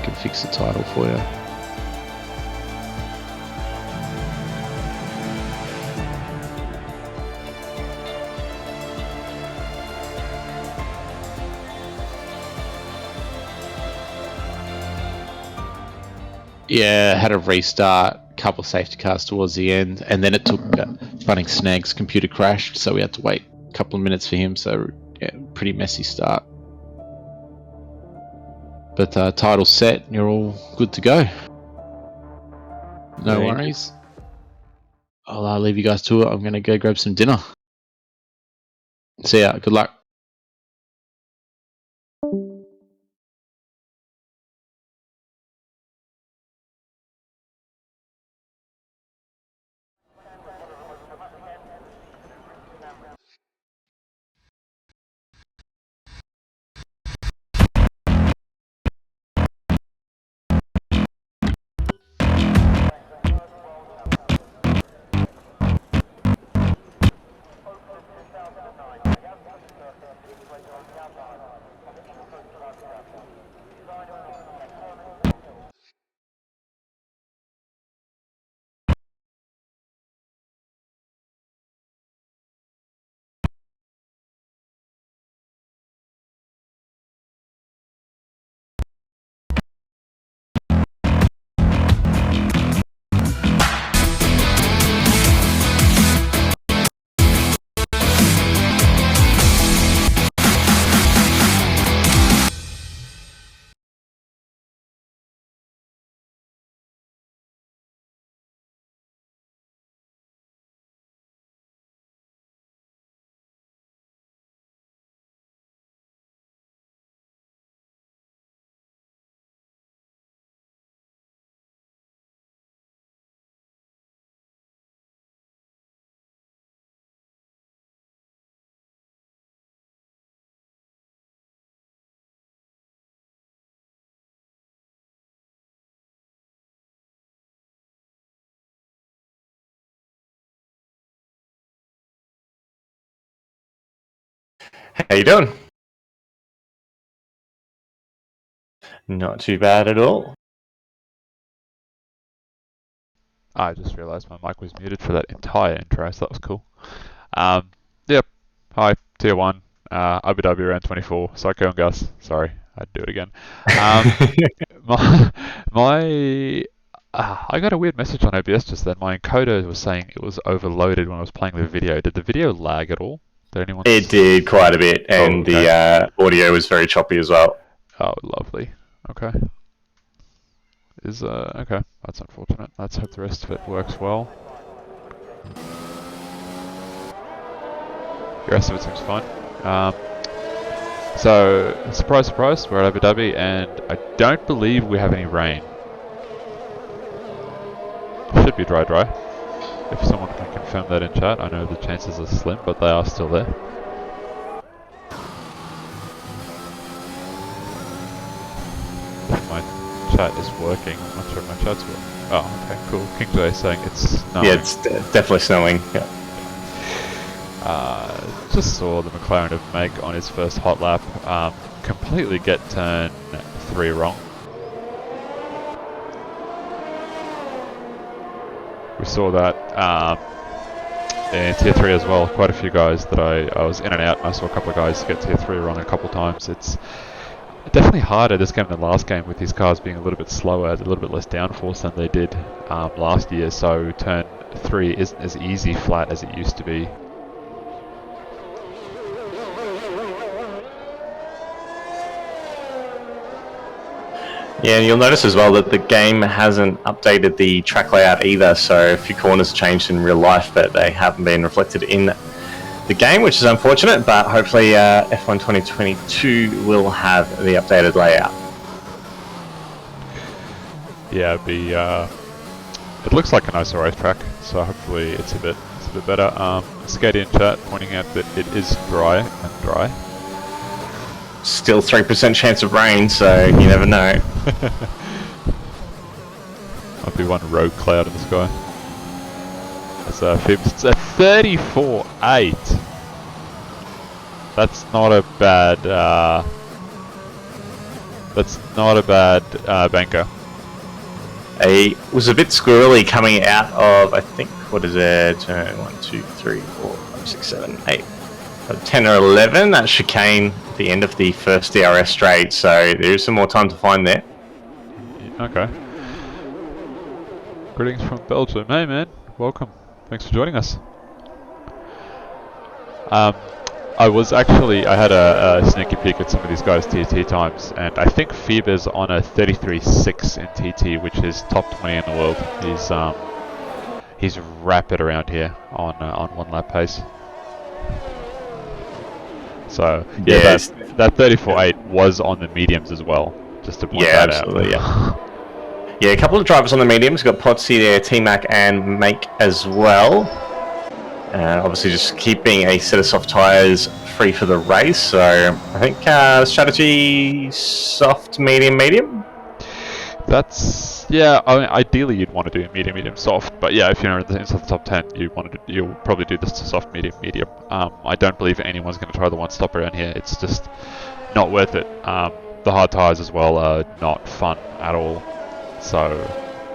can fix the title for you. Yeah, had a restart, couple of safety cars towards the end, and then it took running Snag's computer crashed, so we had to wait a couple of minutes for him. So yeah, pretty messy start. But title set, and you're all good to go. No worries. I'll leave you guys to it. I'm going to go grab some dinner. See ya. Good luck. How you doing? Not too bad at all. I just realised my mic was muted for that entire intro, so that was cool. Yep. Hi, Tier 1, Abu Dhabi around 24, Psycho and Gus. Sorry, I'd do it again. I got a weird message on OBS just then. My encoder was saying it was overloaded when I was playing the video. Did the video lag at all? Did anyone? It did quite a bit, and the audio was very choppy as well. Oh, lovely. Okay. Okay, that's unfortunate. Let's hope the rest of it works well. The rest of it seems fine. So, surprise, surprise, we're at Abu Dhabi, and I don't believe we have any rain. It should be dry. If someone can confirm that in chat, I know the chances are slim, but they are still there. If my chat is working, I'm not sure if my chat's working. Oh, okay, cool. King J saying it's snowing. Yeah, it's definitely snowing. Yeah. Just saw the McLaren of Meg on his first hot lap completely get turn 3 wrong. We saw that in Tier 3 as well. Quite a few guys that I was in and out, and I saw a couple of guys get Tier 3 wrong a couple of times. It's definitely harder this game than last game, with these cars being a little bit slower, a little bit less downforce than they did last year, so turn 3 isn't as easy flat as it used to be. Yeah, and you'll notice as well that the game hasn't updated the track layout either, so a few corners changed in real life, but they haven't been reflected in the game, which is unfortunate, but hopefully F1 2022 will have the updated layout. Yeah, it looks like a nicer racetrack, so hopefully it's a bit better. Skady in chat pointing out that it is dry and dry. Still 3% chance of rain, so you never know. Might be one rogue cloud in the sky. That's it's a 34.8. That's not a bad That's not a bad banker. It was a bit squirrely coming out of, I think, what is it? 1, 2, 3, 4, 5, 6, 7, 8. 10 or 11, that chicane at the end of the first DRS straight, so there is some more time to find there. Okay. Greetings from Belgium. Hey man, welcome. Thanks for joining us. I had a sneaky peek at some of these guys' TT times, and I think Phoebe's on a 33.6 in TT, which is top 20 in the world. He's rapid around here on 1 lap pace. So yeah, that 34.8 was on the mediums as well. Just to point that absolutely, out. Yeah, a couple of drivers on the mediums. We've got Potsy there, T-Mac and Make as well. Obviously just keeping a set of soft tyres free for the race. So I think strategy soft, medium. That's, yeah, I mean, ideally you'd want to do medium, soft. But yeah, if you're inside the top 10, you'll probably do this to soft, medium. I don't believe anyone's going to try the one stop around here. It's just not worth it. The hard tyres as well are not fun at all. So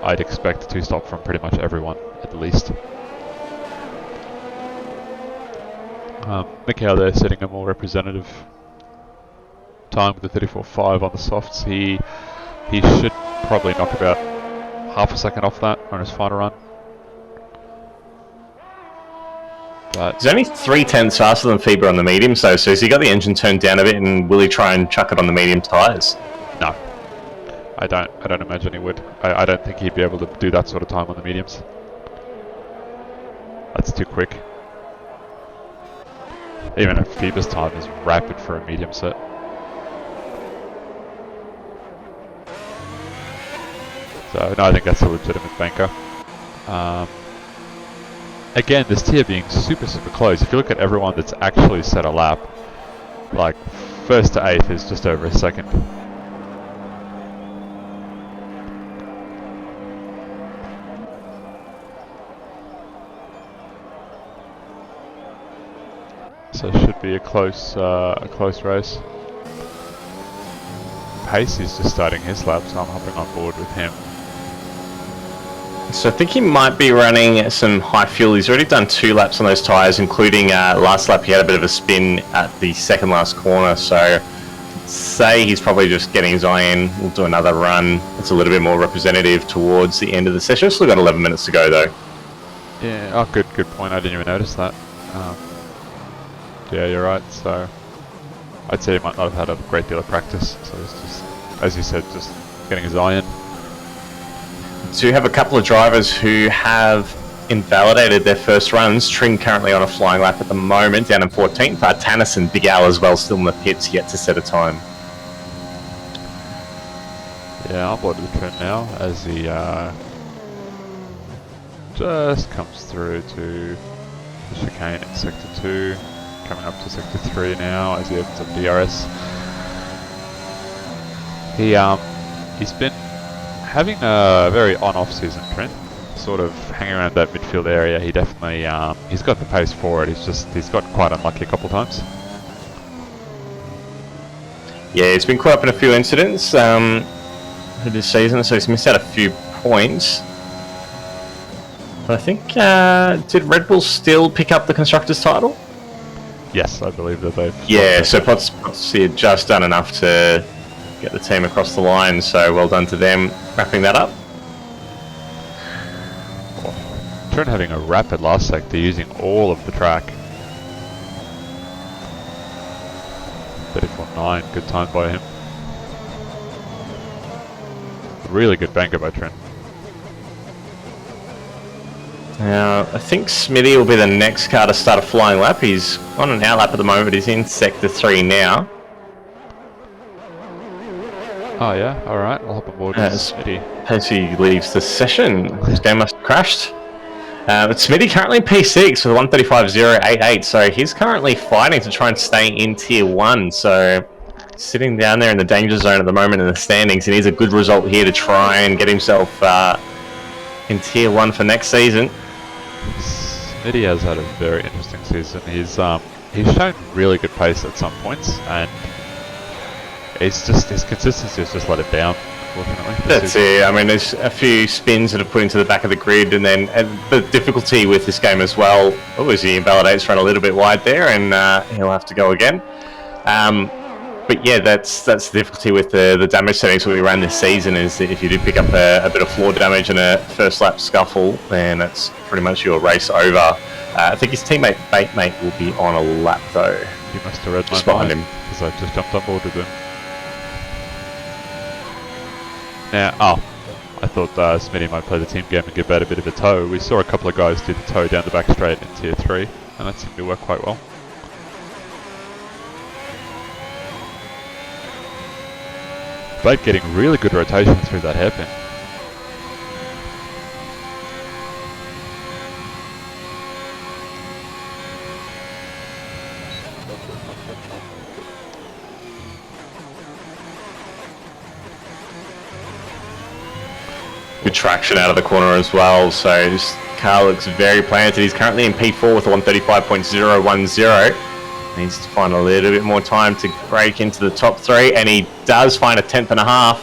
I'd expect a 2-stop from pretty much everyone, at least. Mikhail there setting a more representative time with the 34.5 on the softs. He should probably knock about half a second off that on his final run. But he's only 3/10 faster than Phoebe on the mediums though, so has he got the engine turned down a bit, and will he try and chuck it on the medium tyres? No. I don't imagine he would. I don't think he'd be able to do that sort of time on the mediums. That's too quick. Even if Phoebe's time is rapid for a medium set. So no, I think that's a legitimate banker. Again, this tier being super close. If you look at everyone that's actually set a lap, like 1st to 8th is just over a second. So it should be a close race. Pace is just starting his lap, so I'm hopping on board with him. So I think he might be running some high fuel. He's already done 2 laps on those tyres, including last lap he had a bit of a spin at the second last corner. So say he's probably just getting his eye in. We'll do another run. It's a little bit more representative towards the end of the session. Still got 11 minutes to go though. Yeah, oh good point. I didn't even notice that. Yeah, you're right. So I'd say he might not have had a great deal of practice. So it's just, as you said, just getting his eye in. So you have a couple of drivers who have invalidated their first runs. Tring currently on a flying lap at the moment, down in 14th. Tannis and Big Al as well, still in the pits, yet to set a time. Yeah, I'll board the Tring now as he just comes through to the chicane in Sector 2. Coming up to Sector 3 now as he opens up DRS. He's been having a very on-off season, Trent. Sort of hanging around that midfield area. He definitely he's got the pace for it. He's got quite unlucky a couple of times. Yeah, he's been caught up in a few incidents for this season, so he's missed out a few points. But I think did Red Bull still pick up the constructors title? Yes, I believe that they've... Yeah, so Potsy had just done enough to get the team across the line, so well done to them wrapping that up. Trent having a rapid last sector, using all of the track. 34.9, good time by him. Really good banker by Trent. Now, I think Smithy will be the next car to start a flying lap. He's on an out lap at the moment, but he's in Sector 3 now. Oh yeah, alright, I'll hop on board with Smitty. As he leaves the session, his game must have crashed. But Smitty currently in P6 with 135.088, so he's currently fighting to try and stay in Tier 1. So, sitting down there in the danger zone at the moment in the standings, he needs a good result here to try and get himself in Tier 1 for next season. Smitty has had a very interesting season. He's shown really good pace at some points, and It's just his consistency has just let it down, unfortunately. That's it. I mean, there's a few spins that have put into the back of the grid, and then the difficulty with this game as well. Oh, as he invalidates, run a little bit wide there, and he'll have to go again. But yeah, that's the difficulty with the damage settings that we ran this season. Is that if you do pick up a bit of floor damage and a first lap scuffle, then that's pretty much your race over. I think his teammate Batemate will be on a lap though. He must have read Just my behind mind, him. because I just jumped on board with him. Now, I thought Smitty might play the team game and give out a bit of a tow. We saw a couple of guys do the tow down the back straight in Tier 3, and that seemed to work quite well. Bate getting really good rotation through that hairpin. Good traction out of the corner as well, so this car looks very planted. He's currently in P4 with a 135.010. Needs to find a little bit more time to break into the top 3, and he does find a 10th and a half.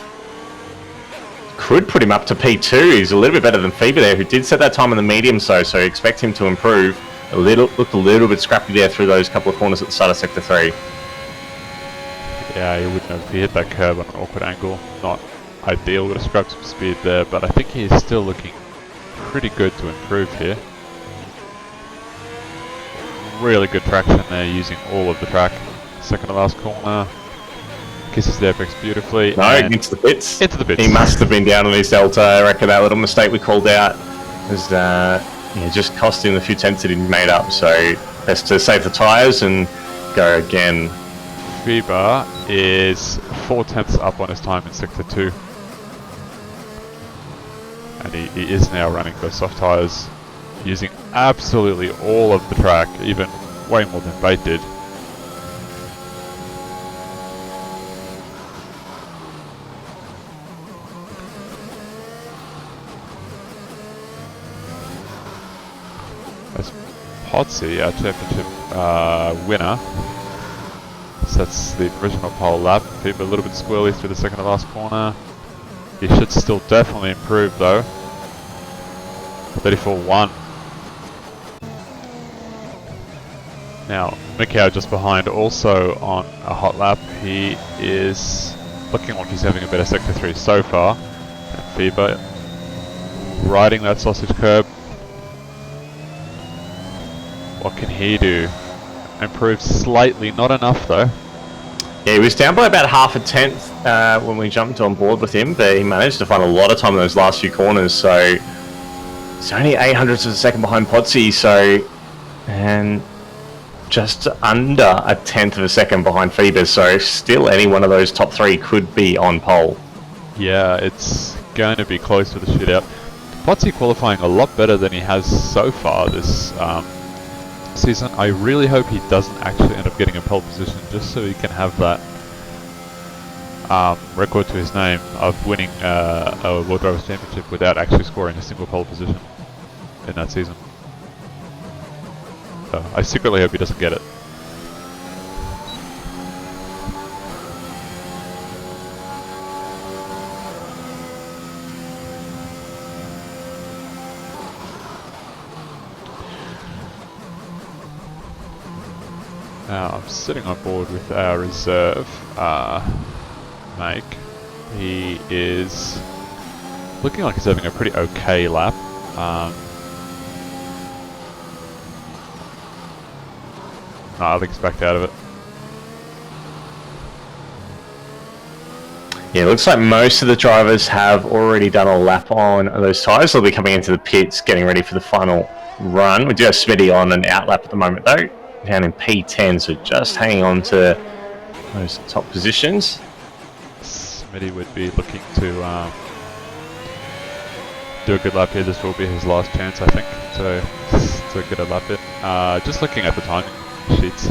Could put him up to P2. He's a little bit better than Fever there, who did set that time in the medium, so expect him to improve. Looked a little bit scrappy there through those couple of corners at the start of Sector 3. Yeah, he wouldn't have hit that curb on an awkward angle. Not ideal, would have scrapped some speed there, but I think he's still looking pretty good to improve here. Really good traction there, using all of the track. Second to last corner. Kisses the apex beautifully. No, into the pits. Into the pits. He must have been down on his delta. I reckon that little mistake we called out was just cost him the few tenths that he made up. So best to save the tyres and go again. Fever is 4 tenths up on his time in Sector 2. And he is now running those soft tyres, using absolutely all of the track, even way more than Bate did. That's Potsy, our championship winner. So that's the original pole lap. Fever a little bit squirrely through the second to last corner. He should still definitely improve though. 34.1. Now, Mikau just behind, also on a hot lap. He is looking like he's having a better Sector 3 so far. And Fever riding that sausage curb. What can he do? Improve slightly, not enough though. Yeah, he was down by about half a tenth when we jumped on board with him, but he managed to find a lot of time in those last few corners, so he's only 800ths of a second behind Potsy, and just under a tenth of a second behind Fever, so still any one of those top 3 could be on pole. Yeah, it's going to be close to the shootout. Potsy qualifying a lot better than he has so far this season. I really hope he doesn't actually end up getting a pole position, just so he can have that record to his name of winning a World Drivers' Championship without actually scoring a single pole position in that season. So I secretly hope he doesn't get it. Now I'm sitting on board with our reserve, Make. He is looking like he's having a pretty okay lap. I think he's backed out of it. Yeah, it looks like most of the drivers have already done a lap on those tyres. They'll be coming into the pits, getting ready for the final run. We do have Smitty on an out lap at the moment though, down in P10, so just hanging on to those top positions. Smitty would be looking to do a good lap here. This will be his last chance, I think, to get a lap in. Just looking at the timing sheets,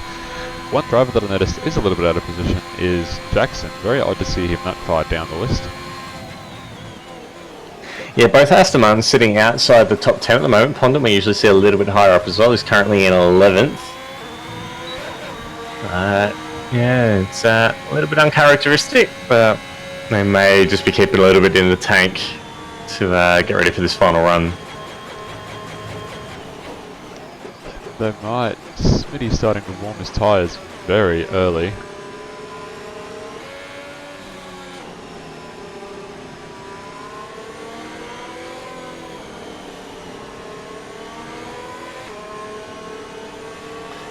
one driver that I noticed is a little bit out of position is Jackson. Very odd to see him that far down the list. Yeah, both Aston Martins sitting outside the top 10 at the moment. Pondon we usually see a little bit higher up as well. He's currently in 11th. Yeah, it's a little bit uncharacteristic, but they may just be keeping a little bit in the tank to get ready for this final run. They might. Smitty's starting to warm his tyres very early.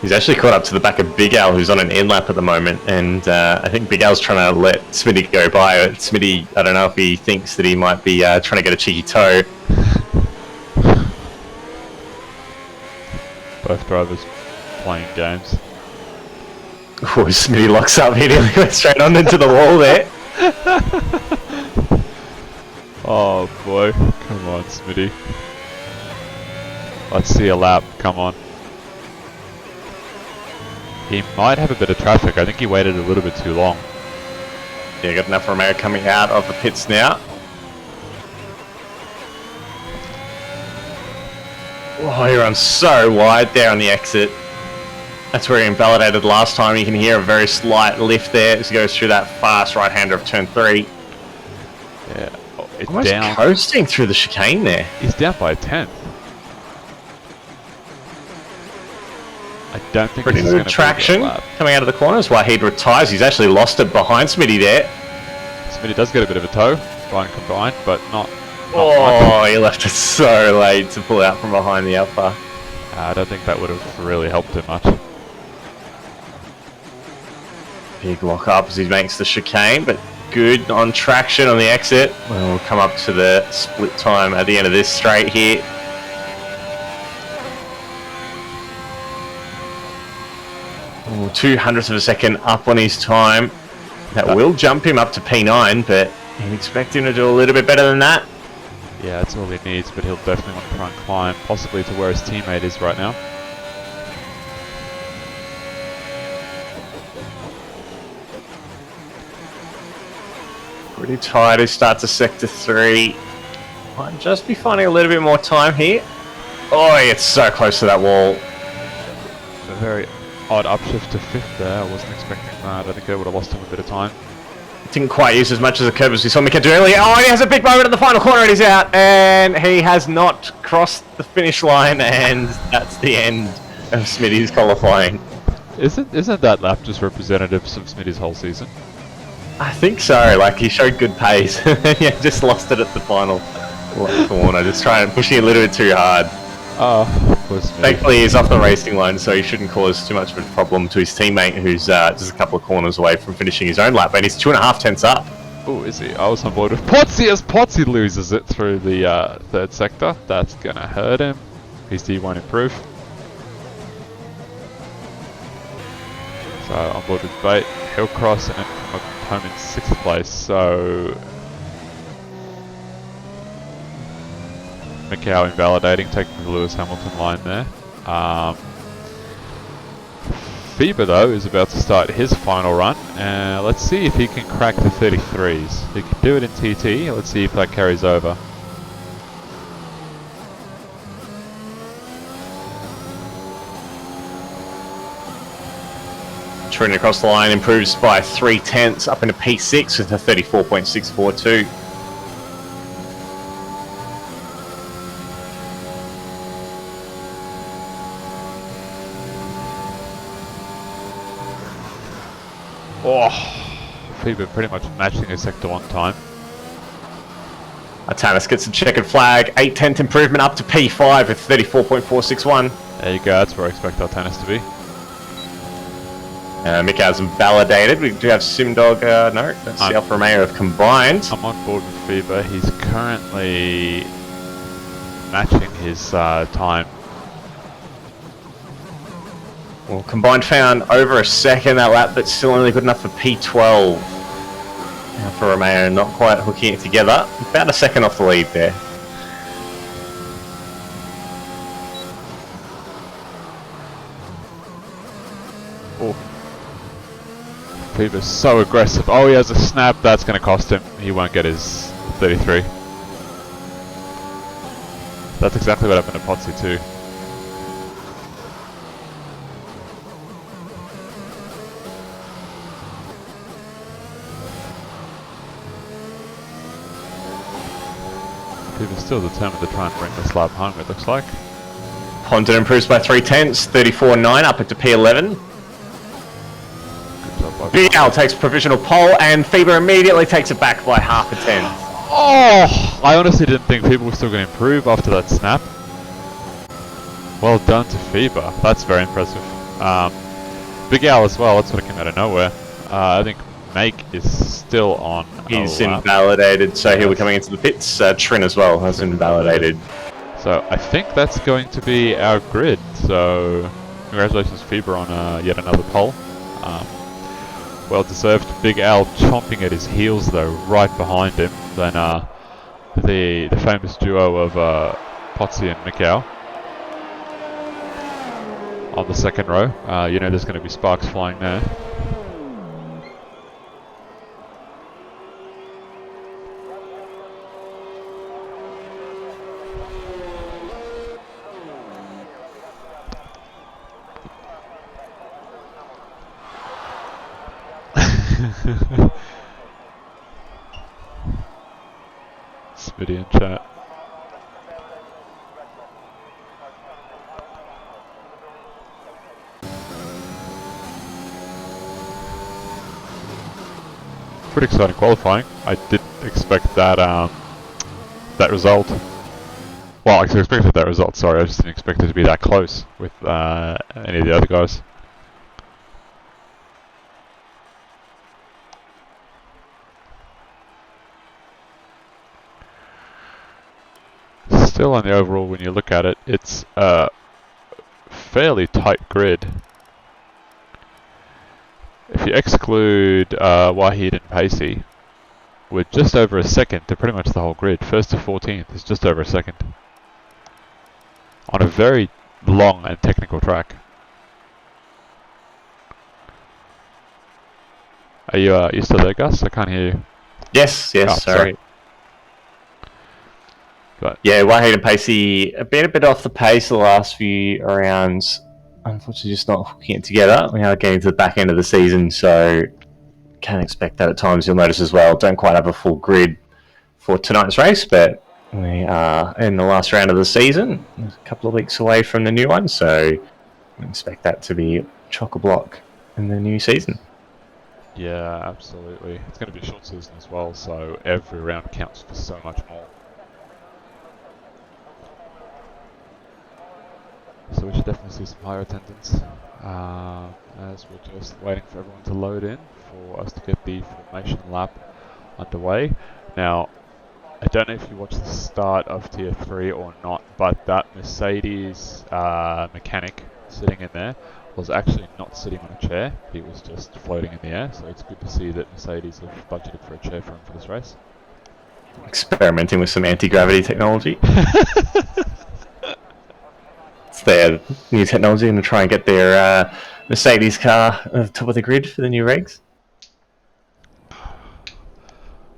He's actually caught up to the back of Big Al, who's on an in lap at the moment, and I think Big Al's trying to let Smitty go by. Smitty, I don't know if he thinks that he might be trying to get a cheeky toe. Both drivers playing games. Oh, Smitty locks up, he nearly went straight on into the wall there. Oh boy, come on Smitty. Let's see a lap, come on. He might have a bit of traffic. I think he waited a little bit too long. Yeah, got enough Romeo coming out of the pits now. Oh, he runs so wide there on the exit. That's where he invalidated last time. You can hear a very slight lift there as he goes through that fast right-hander of turn 3. Yeah, oh, it's Almost down. coasting through the chicane there. He's down by a 10th. I don't think Pretty this is going good to traction be a lap. coming out of the corners. Wahid retires. He's actually lost it behind Smitty there. Smitty does get a bit of a toe, fine combined, but not Oh, much. he left it so late to pull out from behind the upper. I don't think that would have really helped him much. Big lock up as he makes the chicane, but good on traction on the exit. We'll come up to the split time at the end of this straight here. Oh, 200ths of a second up on his time. That will jump him up to P9, but you'd expect him to do a little bit better than that. Yeah, that's all he needs, but he'll definitely want to try and climb, possibly to where his teammate is right now. Pretty tight as he starts to sector 3. Might just be finding a little bit more time here. Oh, it's so close to that wall. A very odd upshift to 5th there. I wasn't expecting that. I think I would have lost him a bit of time. Didn't quite use as much as the curve as we saw Mika do earlier. Oh, and he has a big moment in the final corner and he's out. And he has not crossed the finish line, and that's the end of Smitty's qualifying. Isn't that lap just representative of Smitty's whole season? I think so. Like, he showed good pace. Yeah, just lost it at the final corner. Just trying pushing a little bit too hard. Oh, poor Smitty. Thankfully, he's off the racing line, so he shouldn't cause too much of a problem to his teammate, who's just a couple of corners away from finishing his own lap, and he's 2.5 tenths up. Oh, is he? I was on board with Potsy as Potsy loses it through the third sector. That's gonna hurt him. His D won't improve. So on board with Bait, he'll cross and come up home in 6th place. So Macau invalidating, taking the Lewis Hamilton line there. Fever though is about to start his final run. Let's see if he can crack the 33s. He can do it in TT. Let's see if that carries over. Training across the line improves by 3 tenths up into P6 with a 34.642. Oh, Fever pretty much matching his sector on time. Atanas gets a checkered flag, 8/10 improvement up to P5 with 34.461. There you go, that's where I expect our tennis to be. Mikau's validated. We do have Simdog, no, that's the Alfa Romeo have combined. I'm on board with Fever. He's currently matching his time. Well, combined found over a second that lap, but still only good enough for P12. Alfa Romeo not quite hooking it together. About a second off the lead there. Oh. Fever's so aggressive. Oh, he has a snap. That's going to cost him. He won't get his 33. That's exactly what happened to Potsy too. People are still determined to try and bring this lap home, it looks like. Condon improves by 0.3, 34.9 up into P11. Good job, Big Al takes provisional pole, and Fever immediately takes it back by half a tenth. Oh! I honestly didn't think people were still going to improve after that snap. Well done to Fever. That's very impressive. Big Al as well, that sort of came out of nowhere. I think Make is still on. He's invalidated, so he'll be coming into the pits. Trin as well has invalidated. So I think that's going to be our grid. So congratulations, Fever, on yet another pole. Well deserved. Big Al chomping at his heels though, right behind him. Then the famous duo of Potsy and Mikau on the second row. You know there's going to be sparks flying there. Smitty in chat. Pretty exciting qualifying. I didn't expect that that result. Well, I expected that result, sorry, I just didn't expect it to be that close with any of the other guys. Still on the overall, when you look at it, it's a fairly tight grid. If you exclude Wahid and Pacey, we're just over a second to pretty much the whole grid. First to 14th is just over a second. On a very long and technical track. Are you still there, Gus? I can't hear you. Yes, Oh, sorry. But Yeah, Wahid and Pacey have been a bit off the pace the last few rounds. Unfortunately, just not hooking it together. We are getting to the back end of the season, so can expect that at times. You'll notice as well, don't quite have a full grid for tonight's race, but we are in the last round of the season. A couple of weeks away from the new one, so we expect that to be chock-a-block in the new season. yeah, absolutely. It's going to be a short season as well, so every round counts for so much more. So we should definitely see some higher attendance as we're just waiting for everyone to load in for us to get the formation lap underway. Now, I don't know if you watched the start of Tier 3 or not, but that Mercedes mechanic sitting in there was actually not sitting on a chair. He was just floating in the air, so it's good to see that Mercedes have budgeted for a chair for him for this race. Experimenting with some anti-gravity technology. It's their new technology and to try and get their Mercedes car at the top of the grid for the new regs.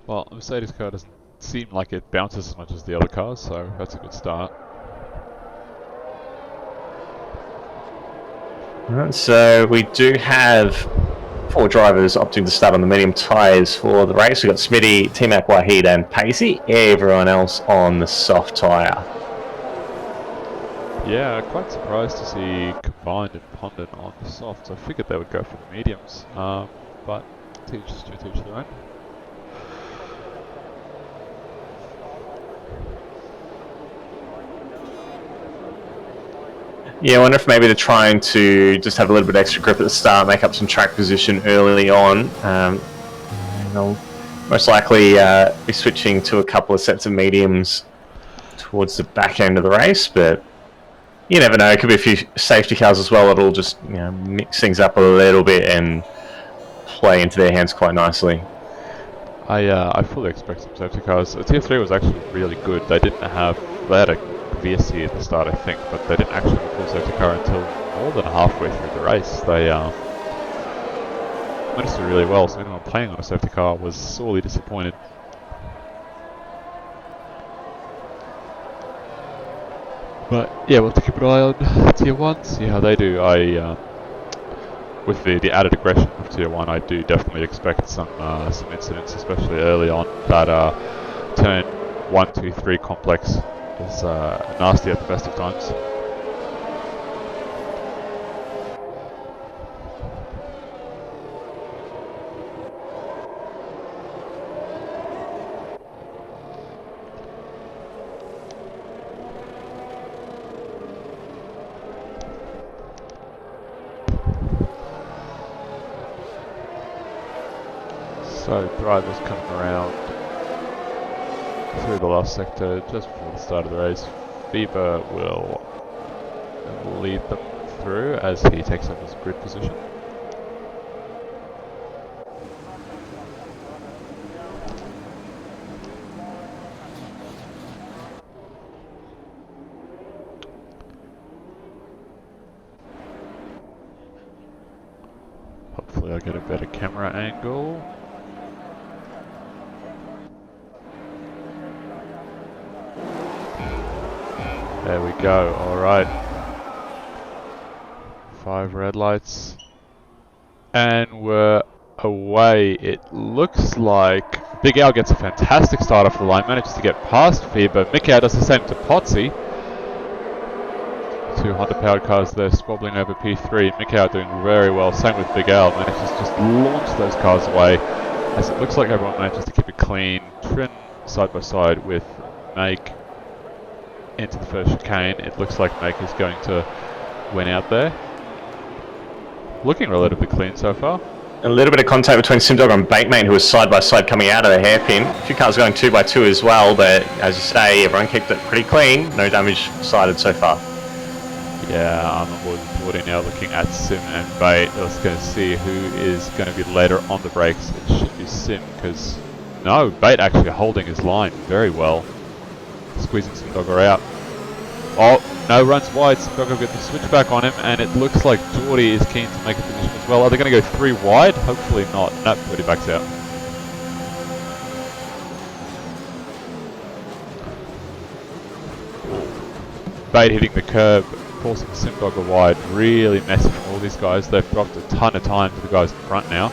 Well, the Mercedes car doesn't seem like it bounces as much as the other cars, so that's a good start. Alright, so we do have 4 drivers opting to start on the medium tyres for the race. We've got Smitty, T-Mac, Wahid and Pacey. Everyone else on the soft tyre. Yeah, quite surprised to see Combined and Pondon on the softs. I figured they would go for the mediums, but teach their own. Yeah, I wonder if maybe they're trying to just have a little bit extra grip at the start, make up some track position early on. And they'll most likely be switching to a couple of sets of mediums towards the back end of the race, but you never know. It could be a few safety cars as well. It'll just mix things up a little bit and play into their hands quite nicely. I fully expect some safety cars. Tier 3 was actually really good. They had a VSC at the start, I think, but they didn't actually have a full safety car until more than halfway through the race. They managed to do really well, so anyone playing on a safety car was sorely disappointed. But yeah, we'll have to keep an eye on Tier 1, see how they do. With the added aggression of Tier 1, I do definitely expect some incidents, especially early on. That turn 1, 2, 3 complex is nasty at the best of times. So drivers coming around through the last sector just before the start of the race. Bieber will lead them through as he takes up his grid position. Hopefully I'll get a better camera angle. There we go, alright. 5 red lights. And we're away. It looks like Big Al gets a fantastic start off the line, manages to get past Fever. Mikau does the same to Potsy. 2 Honda powered cars there squabbling over P3. Mikau doing very well, same with Big Al, manages to just launch those cars away. As it looks like everyone manages to keep it clean. Trin side by side with Make into the first chicane. It looks like Make is going to win out there. Looking relatively clean so far. A little bit of contact between Simdog and Batemate, who was side by side coming out of the hairpin. A few cars going 2 by 2 as well, but as you say, everyone kept it pretty clean. No damage cited so far. Yeah, I'm on board with Jordy now, looking at Sim and Bait. Let's go see who is going to be later on the brakes. It should be Sim, because no, Bait actually holding his line very well. Squeezing Simdogger out. Oh, no, runs wide. Simdogger gets the switch back on him, and it looks like Jordy is keen to make a position as well. Are they going to go 3 wide? Hopefully not. Nope, Jordy backs out. Bait hitting the curb, forcing Simdogger wide. Really messy from all these guys. They've dropped a ton of time to the guys in front now.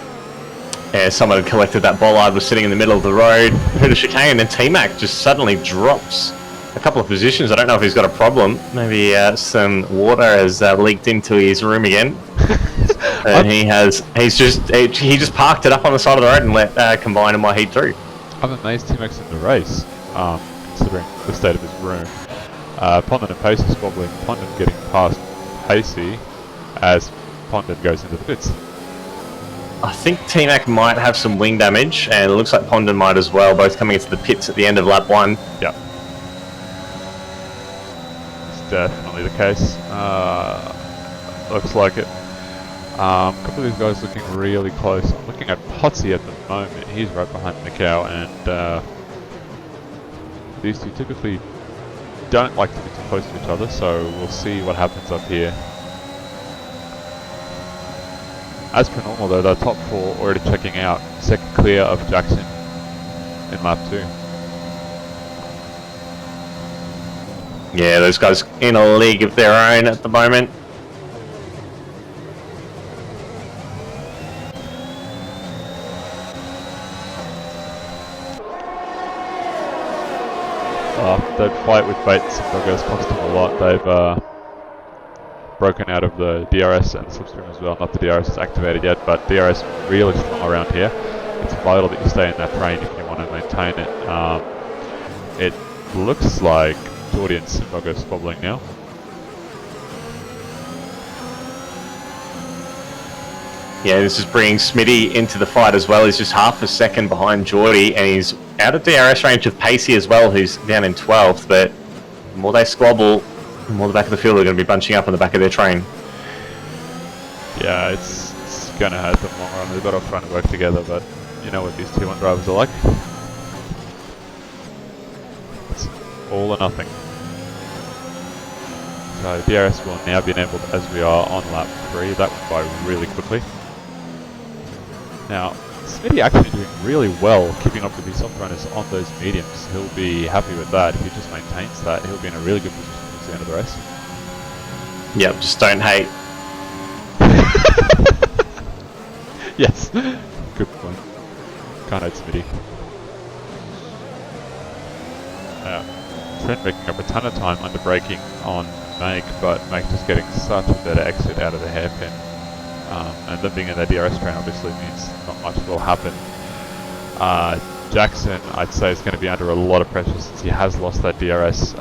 Yeah, someone had collected that bollard, was sitting in the middle of the road, hit a chicane, and T-Mac just suddenly drops a couple of positions. I don't know if he's got a problem. Maybe some water has leaked into his room again. And he just parked it up on the side of the road and let Combine and heat through. I'm amazed T-Mac's in the race, considering the state of his room. Pondon and Pacey squabbling. Pondon getting past Pacey as Pondon goes into the pits. I think T-Mac might have some wing damage, and it looks like Pondon might as well, both coming into the pits at the end of lap 1. Yep. It's definitely the case. Looks like it. A couple of these guys looking really close. I'm looking at Potsy at the moment. He's right behind Mikau, and these two typically don't like to be too close to each other, so we'll see what happens up here. As per normal though, the top 4 already checking out. Second clear of Jackson in lap 2. Yeah, those guys in a league of their own at the moment. That fight with Bates and Doggos cost him a lot. They've broken out of the DRS and the slipstream as well. Not the DRS is activated yet, but DRS really strong around here. It's vital that you stay in that train if you want to maintain it. It looks like Jordy and Simdog are squabbling now. Yeah, this is bringing Smitty into the fight as well. He's just half a second behind Jordy, and he's out of DRS range of Pacey as well, who's down in 12th, but the more they squabble, the more the back of the field are going to be bunching up on the back of their train. Yeah, it's going to hurt them long run. They've got to try and work together, but you know what these T1 drivers are like. It's all or nothing. So DRS will now be enabled as we are on lap 3. That went by really quickly. Now, Smitty actually doing really well keeping up with these soft runners on those mediums. He'll be happy with that. If he just maintains that, he'll be in a really good position towards the end of the race. Yep, just don't hate. Yes, good point. Can't hate Smitty. Trent making up a ton of time under braking on Make, but Make just getting such a better exit out of the hairpin. And them being in the DRS train obviously means not much will happen. Jackson, I'd say, is going to be under a lot of pressure since he has lost that DRS.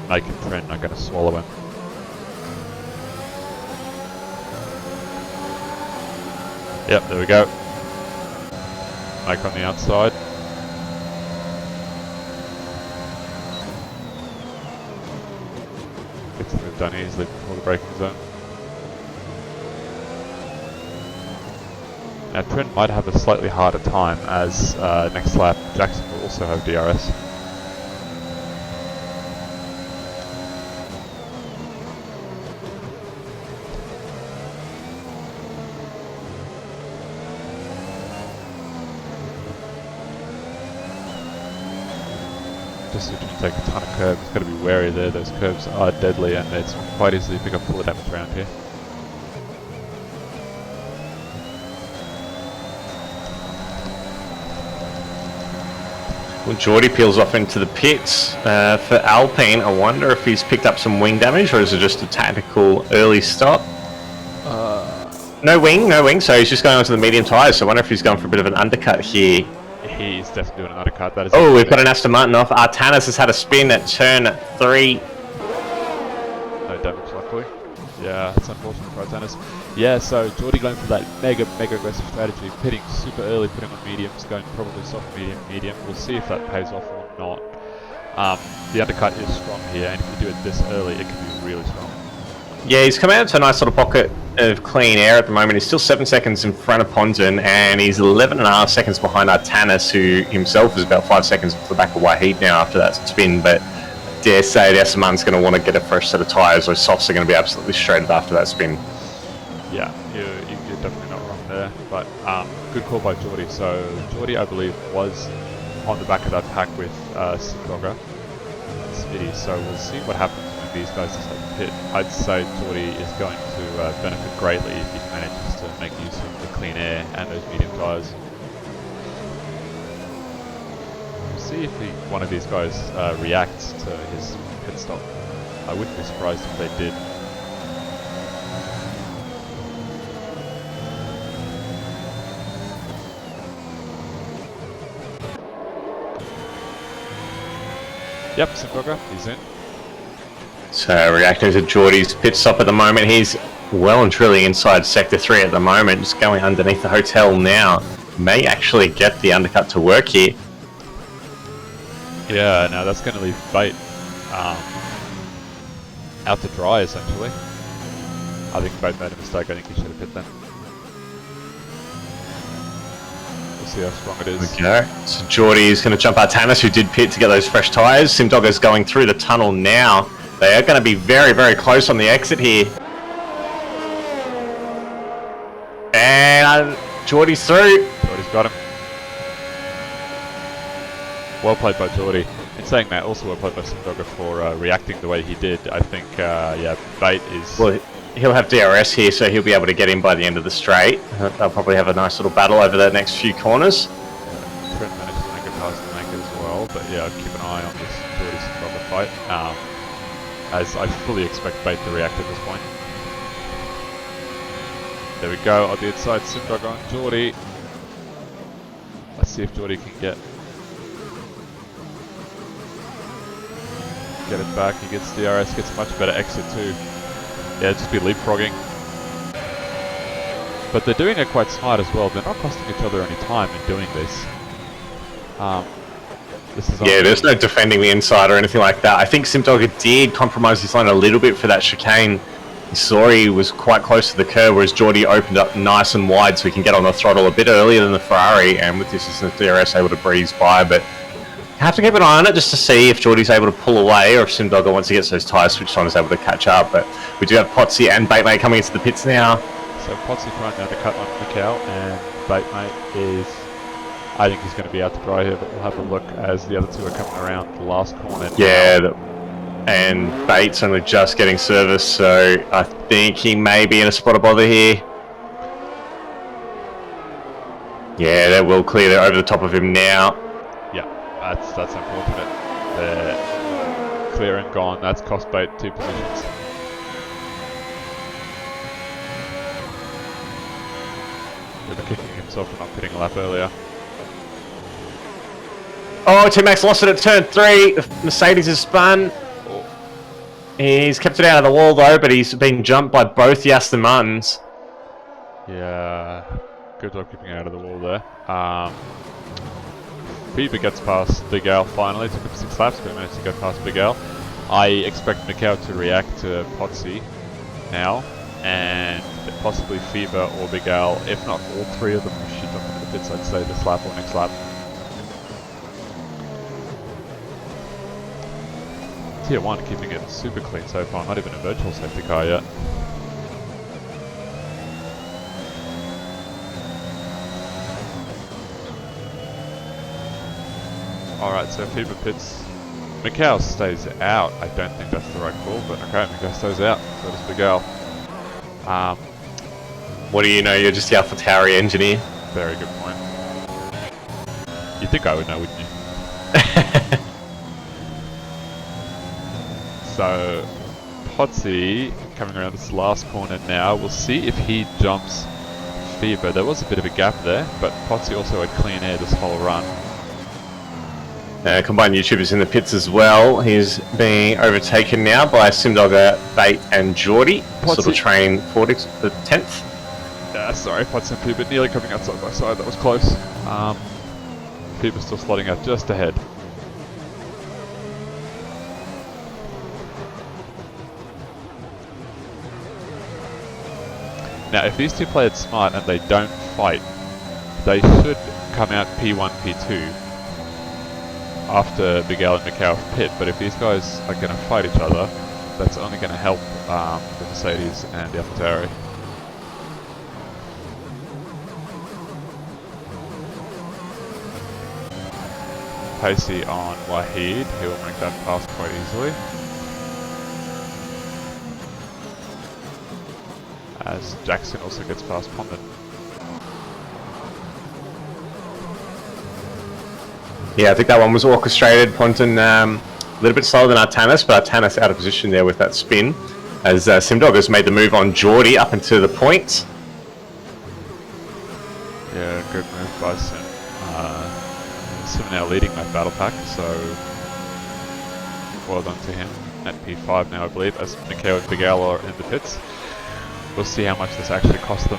Make and Trent are going to swallow him. Yep, there we go. Make on the outside. Gets the move done easily before the braking zone. Now Trent might have a slightly harder time as next lap Jackson will also have DRS. Just to take a ton of curves, got to be wary there. Those curves are deadly and it's quite easy to pick up full of damage around here. Well, Geordie peels off into the pits for Alpine. I wonder if he's picked up some wing damage or is it just a tactical early stop? No wing, so he's just going onto the medium tyres, so I wonder if he's going for a bit of an undercut here. He's definitely doing an undercut. That is. Oh, we've got an Aston Martin off. Artanis has had a spin at turn 3. No damage, luckily. Yeah, it's unfortunate for Artanis. Yeah, so Geordie going for that mega aggressive strategy, pitting super early, putting on mediums, going probably soft medium. We'll see if that pays off or not. The undercut is strong here, and if you do it this early, it can be really strong. Yeah, he's come out to a nice little pocket of clean air at the moment. He's still 7 seconds in front of Ponton, and he's 11.5 seconds behind Artanis, who himself is about 5 seconds off the back of Wahid now after that spin. But I dare say the Aston Martin's going to want to get a fresh set of tyres. Those softs are going to be absolutely shredded after that spin. Yeah, you're definitely not wrong there. But good call by Geordie. So Geordie, I believe, was on the back of that pack with Sidogger and Smitty. So we'll see what happens when these guys decide to pit. I'd say Geordie is going to benefit greatly if he manages to make use of the clean air and those medium tyres. We'll see if one of these guys reacts to his pit stop. I wouldn't be surprised if they did. Yep, Simburger, he's in. So reacting to Geordie's pit stop at the moment. He's well and truly inside Sector 3 at the moment, just going underneath the hotel now. May actually get the undercut to work here. Yeah, no, that's going to leave Bait out to dry, essentially. I think Bait made a mistake. I think he should have pit then. We'll see how strong it is. Okay, so Geordie is going to jump Artanis, who did pit to get those fresh tyres. Simdogger's going through the tunnel now. They are going to be very close on the exit here. And Geordie's through. Geordie's got him. Well played by Geordie. In saying that, also well played by Simdogger for reacting the way he did. I think, yeah, Bait is... Well, he'll have DRS here, so he'll be able to get in by the end of the straight. They'll probably have a nice little battle over the next few corners. Trent managed to make it past the Make as well, but yeah, I'd keep an eye on this Geordie-Simdogger fight. As I fully expect Bait to react at this point. There we go, on the inside, Simdogger on Geordie. Let's see if Geordie can get it back. He gets DRS, gets a much better exit too. Yeah, just be leapfrogging. But they're doing it quite smart as well. They're not costing each other any time in doing this. Yeah, there's no defending the inside or anything like that. I think Simdogger did compromise his line a little bit for that chicane. He saw he was quite close to the curb, whereas Geordie opened up nice and wide so he can get on the throttle a bit earlier than the Ferrari, and with this assistant DRS able to breeze by. But you have to keep an eye on it just to see if Geordie's able to pull away or if Simdogger, once he gets those tyres switched on, is able to catch up. But we do have Potsy and Batemate coming into the pits now. So Potsy trying to undercut on Mikau, and Batemate is... I think he's going to be out to dry here, but we'll have a look as the other two are coming around the last corner. Yeah, and Bait's only just getting service, so I think he may be in a spot of bother here. Yeah, they're well clear. They're over the top of him now. Yeah, that's unfortunate. They're clear and gone. That's cost bait 2 positions. They were kicking himself for not pitting a lap earlier. Oh, T-Max lost it at turn 3. The Mercedes has spun. He's kept it out of the wall though, but he's been jumped by both the Aston Martins. Yeah, good job keeping out of the wall there. Bieber gets past Big Al finally. Took him 6 laps, but he managed to go past Big Al. I expect Macau to react to Potsy now, and possibly Fever or Big Al. If not all 3 of them should jump into the pits, I'd say this lap or next lap. Tier 1 keeping it super clean so far, not even a virtual safety car yet. Alright, so Fever pits. Macau stays out. I don't think that's the right call, but okay, Macau stays out. So does Big Al. What do you know? You're just the AlphaTauri engineer. Very good point. You'd think I would know, wouldn't you? So, Potsy coming around this last corner now. We'll see if he jumps Fever. There was a bit of a gap there, but Potsy also had clean air this whole run. Combined YouTubers in the pits as well. He's being overtaken now by Simdogger, Bait and Geordie. Potsy. Sort of train for the 10th. Sorry, Potsy and Fever nearly coming out side by side. That was close. Fever still slotting out just ahead. Now, if these two play it smart and they don't fight, they should come out P1, P2 after Big Al and Macau pit. But if these guys are going to fight each other, that's only going to help the Mercedes and the AlphaTauri. Pacey on Wahid, he will make that pass quite easily. As Jackson also gets past Pondon. Yeah, I think that one was orchestrated. Pondon a little bit slower than Artanis, but Artanis out of position there with that spin. As Simdogger's made the move on Geordie up into the point. Yeah, good move by Sim. Sim now leading that battle pack, so well done to him. At P5 now, I believe, as Macau and Big Al are in the pits. We'll see how much this actually costs them.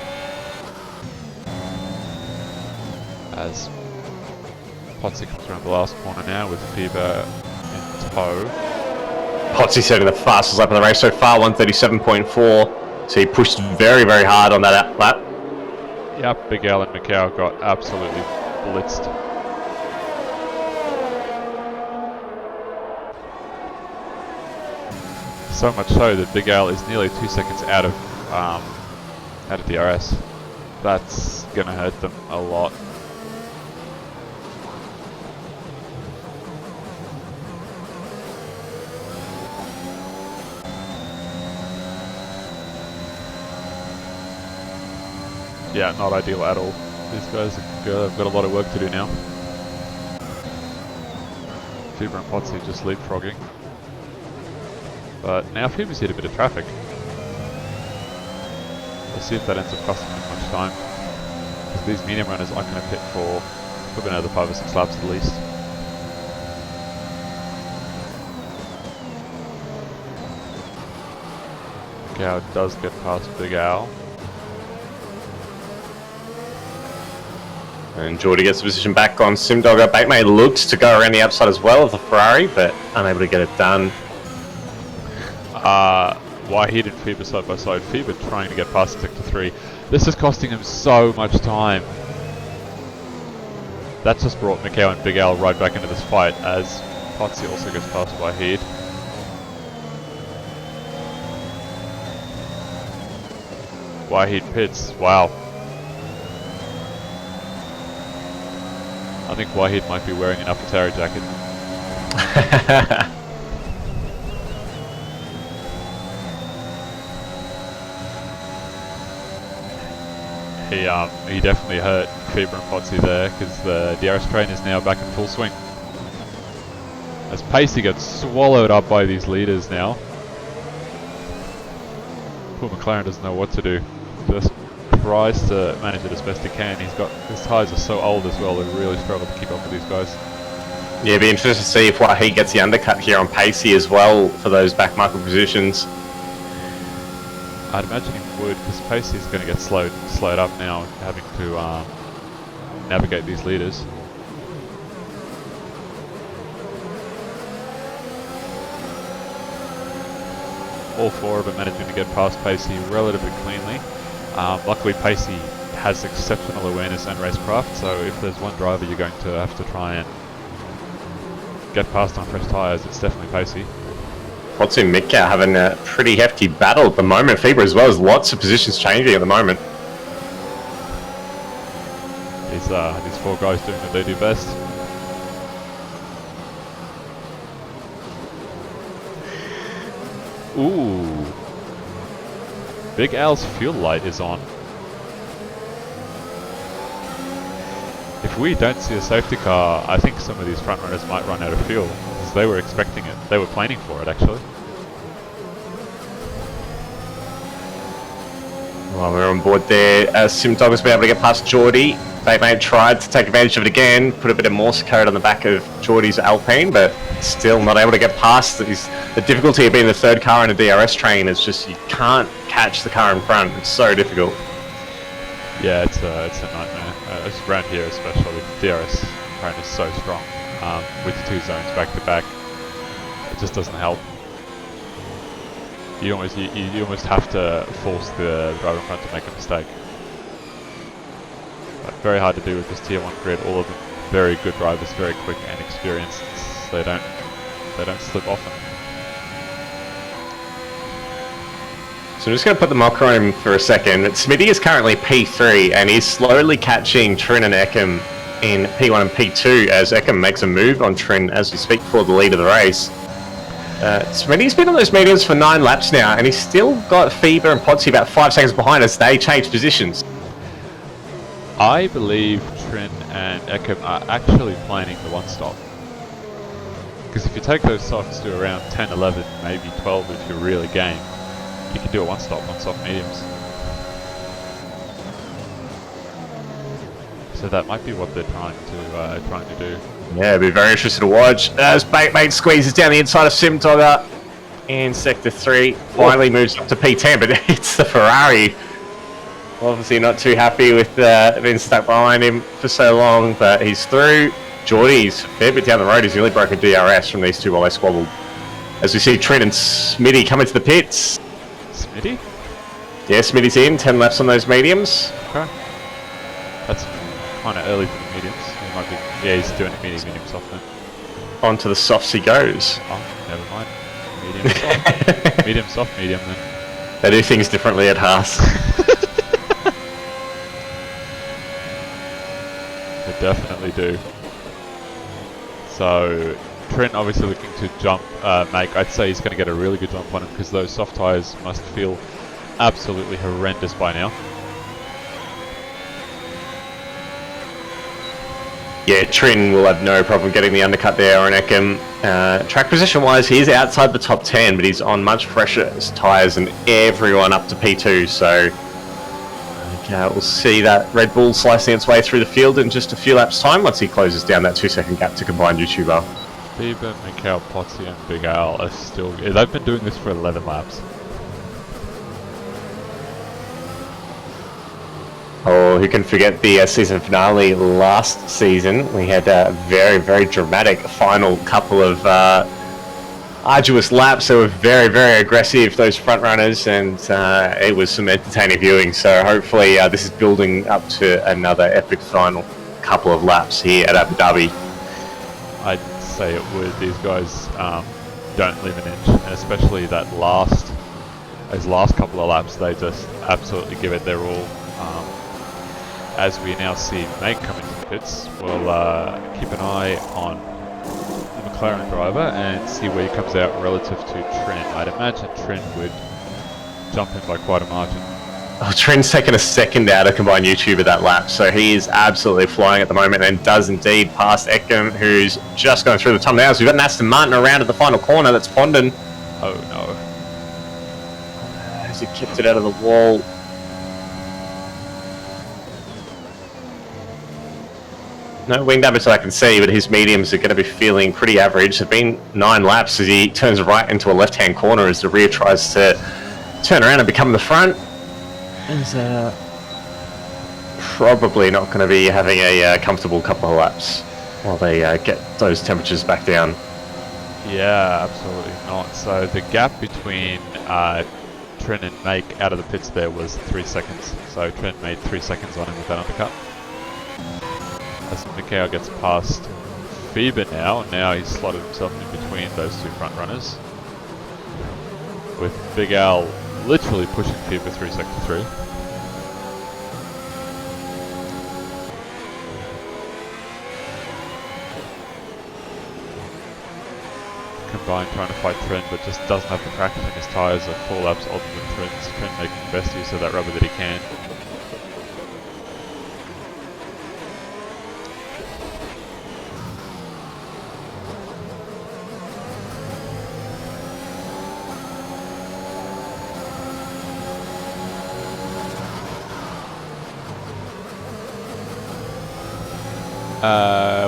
As Potsy comes around the last corner now with Fever in tow. Potsy setting the fastest lap of the race so far, 137.4. So he pushed very, very hard on that lap. Yep, Big Al and Macau got absolutely blitzed. So much so that Big Al is nearly 2 seconds out of DRS. That's gonna hurt them a lot. Yeah, not ideal at all. These guys have got a lot of work to do now. Fever and Potsy just leapfrogging. But now Fever's hit a bit of traffic. We'll see if that ends up costing him much time. Because these medium runners aren't going to pit for probably another 5 or 6 laps at least. Macau does get past Big Al. And Geordie gets the position back on Simdogger. Batemay looks to go around the outside as well of the Ferrari, but unable to get it done. Wahid and Fever side by side. Fever trying to get past Sector 3. This is costing him so much time. That just brought Macau and Big Al right back into this fight as Potsy also gets past Wahid. Wahid pits. Wow. I think Wahid might be wearing an AlphaTauri jacket. He definitely hurt Fever and Potsy there because the DRS train is now back in full swing. As Pacey gets swallowed up by these leaders now. Poor McLaren doesn't know what to do. Just tries to manage it as best he can. His tyres are so old as well, they really struggle to keep up with these guys. Yeah, it'd be interesting to see if he gets the undercut here on Pacey as well for those back marker positions. I'd imagine he would, because Pacey's going to get slowed up now, having to navigate these leaders. All four of them managing to get past Pacey relatively cleanly. Luckily Pacey has exceptional awareness and racecraft, so if there's one driver you're going to have to try and get past on fresh tyres, it's definitely Pacey. Potsu and Mitka having a pretty hefty battle at the moment. FIBA as well, as lots of positions changing at the moment. These four guys doing what they do best. Ooh. Big Al's fuel light is on. If we don't see a safety car, I think some of these front runners might run out of fuel, because they were expecting it. They were planning for it, actually. Well, we're on board there. Simdog has been able to get past Geordie. They may have tried to take advantage of it again, put a bit of Morse code on the back of Geordie's Alpine, but still not able to get past. The difficulty of being the third car in a DRS train is just you can't catch the car in front. It's so difficult. Yeah, it's a nightmare. Around here especially, DRS train is so strong. With two zones back to back, it just doesn't help. You almost have to force the driver in front to make a mistake. But very hard to do with this tier 1 grid. All of them very good drivers, very quick and experienced. They don't slip often. So I'm just going to put the mock on him for a second. Smitty is currently P3 and he's slowly catching Trin and Eckham in P1 and P2 as Eckham makes a move on Trin as we speak for the lead of the race. Smitty's been on those mediums for 9 laps now and he's still got FIBA and Potsy about 5 seconds behind as they change positions. I believe Trin and Eckham are actually planning the one stop. Because if you take those softs to around 10, 11, maybe 12 if you're really game, you can do a one stop on soft mediums. So that might be what they're trying to do. Yeah, it'll be very interesting to watch as Batemate squeezes down the inside of Simdogger in Sector 3. Finally moves up to P10, but it's the Ferrari. Obviously not too happy with being stuck behind him for so long, but he's through. Geordie's a fair bit down the road. He's nearly broken DRS from these two while they squabbled. As we see Trent and Smitty come into the pits. Smitty? Yeah, Smitty's in. 10 laps on those mediums. Okay. That's kind of early for the mediums. He might be, yeah, he's doing a medium soft then. On to the softs he goes. Oh, never mind. Medium soft. Medium soft, medium then. They do things differently at Haas. They definitely do. So Trent obviously looking to jump make. I'd say he's going to get a really good jump on him because those soft tyres must feel absolutely horrendous by now. Yeah, Trin will have no problem getting the undercut there on Eckham. Track position wise, he is outside the top 10, but he's on much fresher tyres than everyone up to P2, so we'll see that Red Bull slicing its way through the field in just a few laps time once he closes down that 2-second gap to combined YouTuber. FIBA, Mikhail, Potsy and Big Al are still... they've been doing this for 11 laps. Oh, who can forget the season finale last season? We had a very, very dramatic final couple of arduous laps. They were very, very aggressive, those front runners, and it was some entertaining viewing. So hopefully this is building up to another epic final couple of laps here at Abu Dhabi. I'd say it would. These guys don't leave an inch, and especially those last couple of laps, they just absolutely give it their all. As we now see Mate come into the pits, we'll keep an eye on the McLaren driver and see where he comes out relative to Trent. I'd imagine Trent would jump in by quite a margin. Oh, Trent's taken a second out of combined YouTube at that lap, so he is absolutely flying at the moment and does indeed pass Eckham, who's just going through the tunnel now. So we've got an Aston Martin around at the final corner. That's Pondon. Oh no. As he kicked it out of the wall. No wing damage that I can see, but his mediums are going to be feeling pretty average. It's been 9 laps as he turns right into a left-hand corner as the rear tries to turn around and become the front. He's probably not going to be having a comfortable couple of laps while they get those temperatures back down. Yeah, absolutely not. So the gap between Trent and Make out of the pits there was 3 seconds. So Trent made 3 seconds on him with that undercut. As Mikhail gets past Feber now he's slotted himself in between those 2 front runners. With Big Al literally pushing Feber through sector 3. Combined trying to fight Trent, but just doesn't have the traction. His tyres are 4 laps older than Trent's. Trent making the best use of that rubber that he can.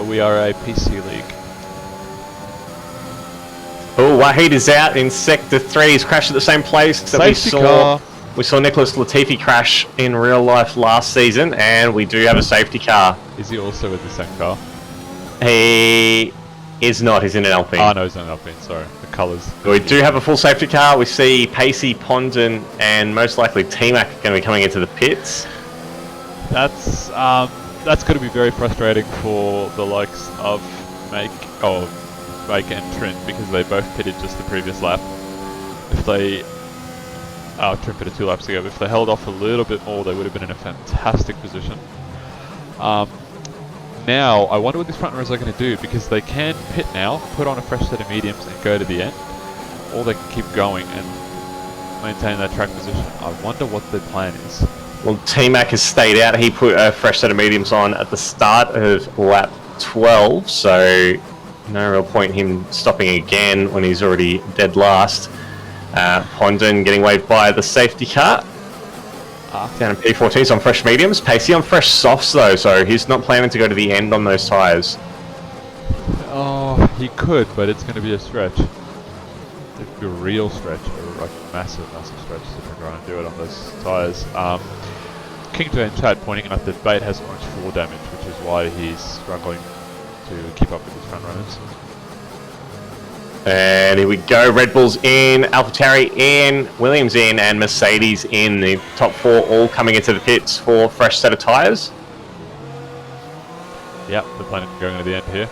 We are a PC league. Oh, Wahid is out in sector 3. He's crashed at the same place that we saw Nicholas Latifi crash in real life last season, and we do have a safety car. Is he also with the same car? He is not. He's in an Alpine. Oh no, he's not an Alpine. Sorry, the colours. We do have a full safety car. We see Pacey, Pondon, and most likely T-Mac going to be coming into the pits. That's going to be very frustrating for the likes of Make and Trent, because they both pitted just the previous lap. If they Trent pitted 2 laps ago, but if they held off a little bit more, they would have been in a fantastic position. Now, I wonder what these front runners are going to do, because they can pit now, put on a fresh set of mediums and go to the end, or they can keep going and maintain that track position. I wonder what their plan is. Well, T-Mac has stayed out. He put a fresh set of mediums on at the start of lap 12, so no real point in him stopping again when he's already dead last. Pondon getting waved by the safety car. Down in P14s on fresh mediums. Pacey on fresh softs though, so he's not planning to go to the end on those tyres. Oh, he could, but it's going to be a stretch. It could be a real stretch, like massive stretch to try and do it on those tyres. King J in chat pointing out that Bate has orange 4 damage, which is why he's struggling to keep up with his front runners. And here we go. Red Bull's in, AlphaTauri in, Williams in, and Mercedes in. The top 4 all coming into the pits for a fresh set of tyres. Yep, they're planning on going to the end here.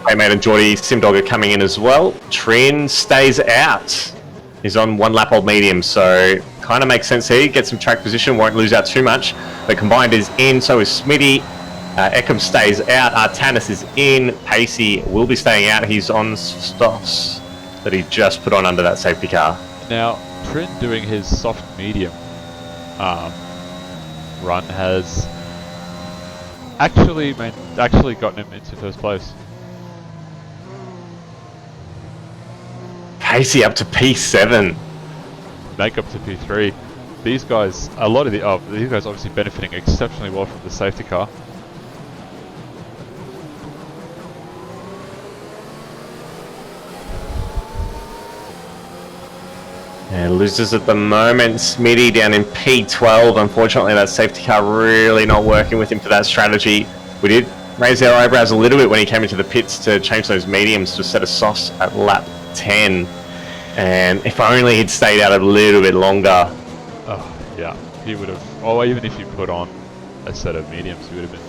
Playmate and Geordie Simdog are coming in as well. Trin stays out. He's on 1 lap old medium, so kind of makes sense here. Get some track position, won't lose out too much. But combined is in, so is Smitty. Eckham stays out. Artanis is in. Pacey will be staying out. He's on stocks that he just put on under that safety car. Now, Trin doing his soft medium run has actually gotten him into first place. Pacey up to P7. Make up to P3. These guys, these guys obviously benefiting exceptionally well from the safety car. Yeah, losers at the moment. Smitty down in P12. Unfortunately, that safety car really not working with him for that strategy. We did raise our eyebrows a little bit when he came into the pits to change those mediums to a set of softs at lap 10. And if only he'd stayed out a little bit longer. Oh, yeah. He would have... Oh, even if you put on a set of mediums, he would have been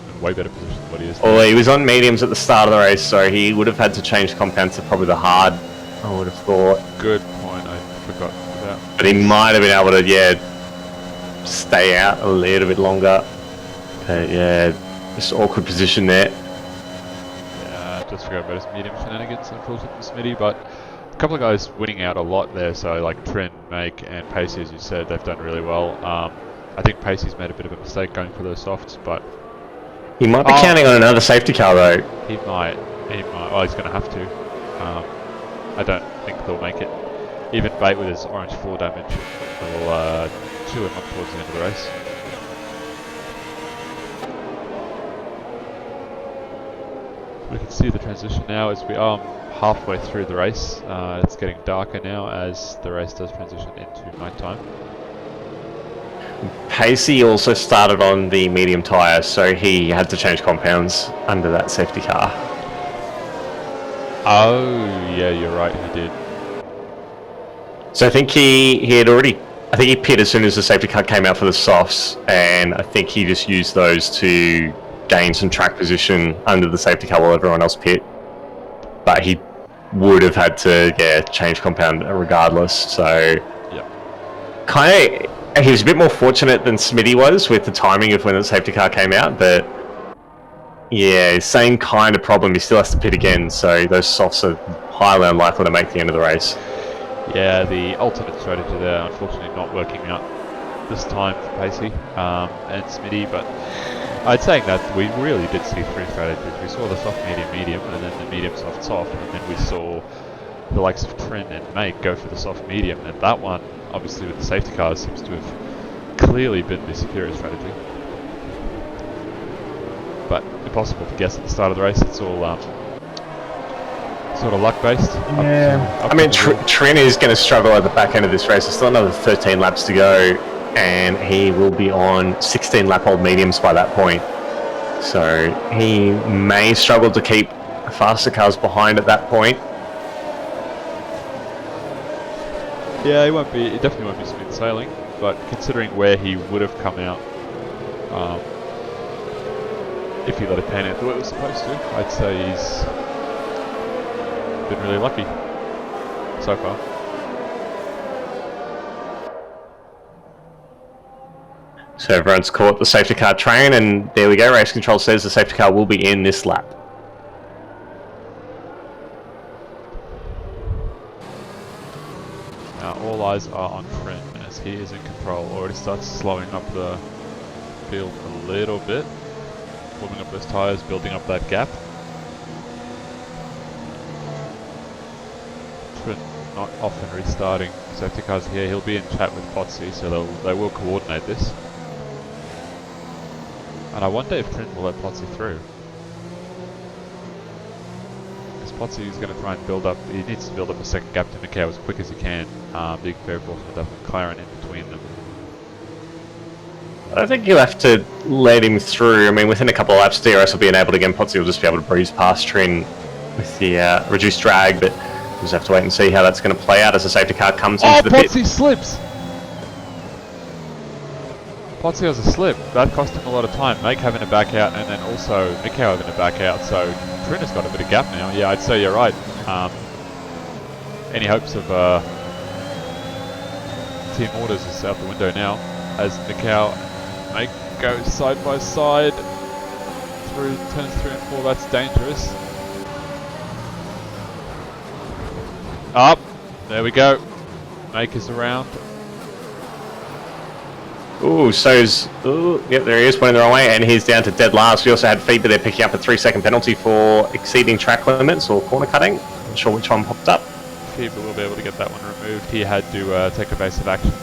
in a way better position than what he is. Well, he was on mediums at the start of the race, so he would have had to change compound to probably the hard, I would have thought. Good point, I forgot about. But he might have been able to, stay out a little bit longer. Yeah, just awkward position there. Yeah, just forgot about his medium shenanigans, unfortunately, for Smitty, but couple of guys winning out a lot there, so like Trin, Make, and Pacey, as you said, they've done really well. I think Pacey's made a bit of a mistake going for those softs, but He might be counting on another safety car though. he might. Well, he's going to have to. I don't think they'll make it. Even Bait with his orange floor damage will chew him up towards the end of the race. We can see the transition now as we are halfway through the race. It's getting darker now as the race does transition into nighttime. Pacey also started on the medium tyre, so he had to change compounds under that safety car. Oh, yeah, you're right, he did. So I think he had already... I think he pit as soon as the safety car came out for the softs, and I think he just used those to gain some track position under the safety car while everyone else pit. But he would have had to, change compound regardless, so... Yep. Kind of... He was a bit more fortunate than Smitty was with the timing of when the safety car came out, but... Yeah, same kind of problem. He still has to pit again, so those softs are highly unlikely to make the end of the race. Yeah, the alternate strategy there, unfortunately not working out this time for Pacey and Smitty, but I'd say that we really did see three strategies. We saw the soft, medium, medium, and then the medium, soft, soft, and then we saw the likes of Trin and Make go for the soft, medium, and that one, obviously with the safety cars, seems to have clearly been the superior strategy. But impossible to guess at the start of the race. It's all sort of luck based. Yeah. I mean, Trin is going to struggle at the back end of this race. There's still another 13 laps to go, and he will be on 16 lap old mediums by that point. So he may struggle to keep faster cars behind at that point. Yeah, he definitely won't be smooth sailing, but considering where he would have come out, if he let it pan out the way it was supposed to, I'd say he's been really lucky so far. So everyone's caught the safety car train, and there we go. Race control says the safety car will be in this lap. Now all eyes are on Trin as he is in control. Already starts slowing up the field a little bit, warming up those tyres, building up that gap. Trin not often restarting safety cars here. He'll be in chat with Potsy, so they will coordinate this. And I wonder if Trin will let Potsy through. Because Potsy is going to try and build up, he needs to build up a second gap to Mikau as quick as he can. Being very fortunate to have McLaren in between them. I think you'll have to let him through. I mean, within a couple of laps, DRS will be enabled again. Potsy will just be able to breeze past Trin with the reduced drag, but we'll just have to wait and see how that's going to play out as the safety car comes into the pit. Potsy slips! Potsy has a slip. That cost him a lot of time. Make having to back out, and then also Mikau having to back out, so Trin has got a bit of gap now. Yeah, I'd say you're right. Any hopes of team orders is out the window now, as Mikau and Make go side by side through turns 3 and 4. That's dangerous. Up, there we go. Make is around. Ooh, yep, there he is, pointing the wrong way, and he's down to dead last. We also had Fever there picking up a 3-second penalty for exceeding track limits or corner cutting. Not sure which one popped up. Fever will be able to get that one removed. He had to take evasive action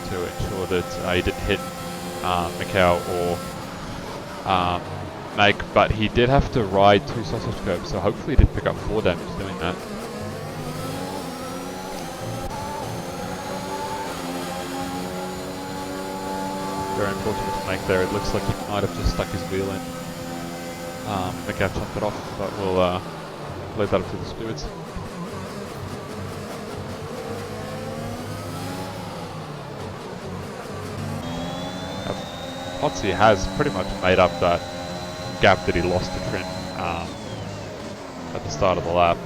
to ensure that he didn't hit Mikau or Make, but he did have to ride 2 sausage curbs, so hopefully he did pick up 4 damage doing that. Very unfortunate to Make there. It looks like he might have just stuck his wheel in. Mikau chopped it off, but we'll leave that up to the stewards. Potsy has pretty much made up that gap that he lost to Trin at the start of the lap.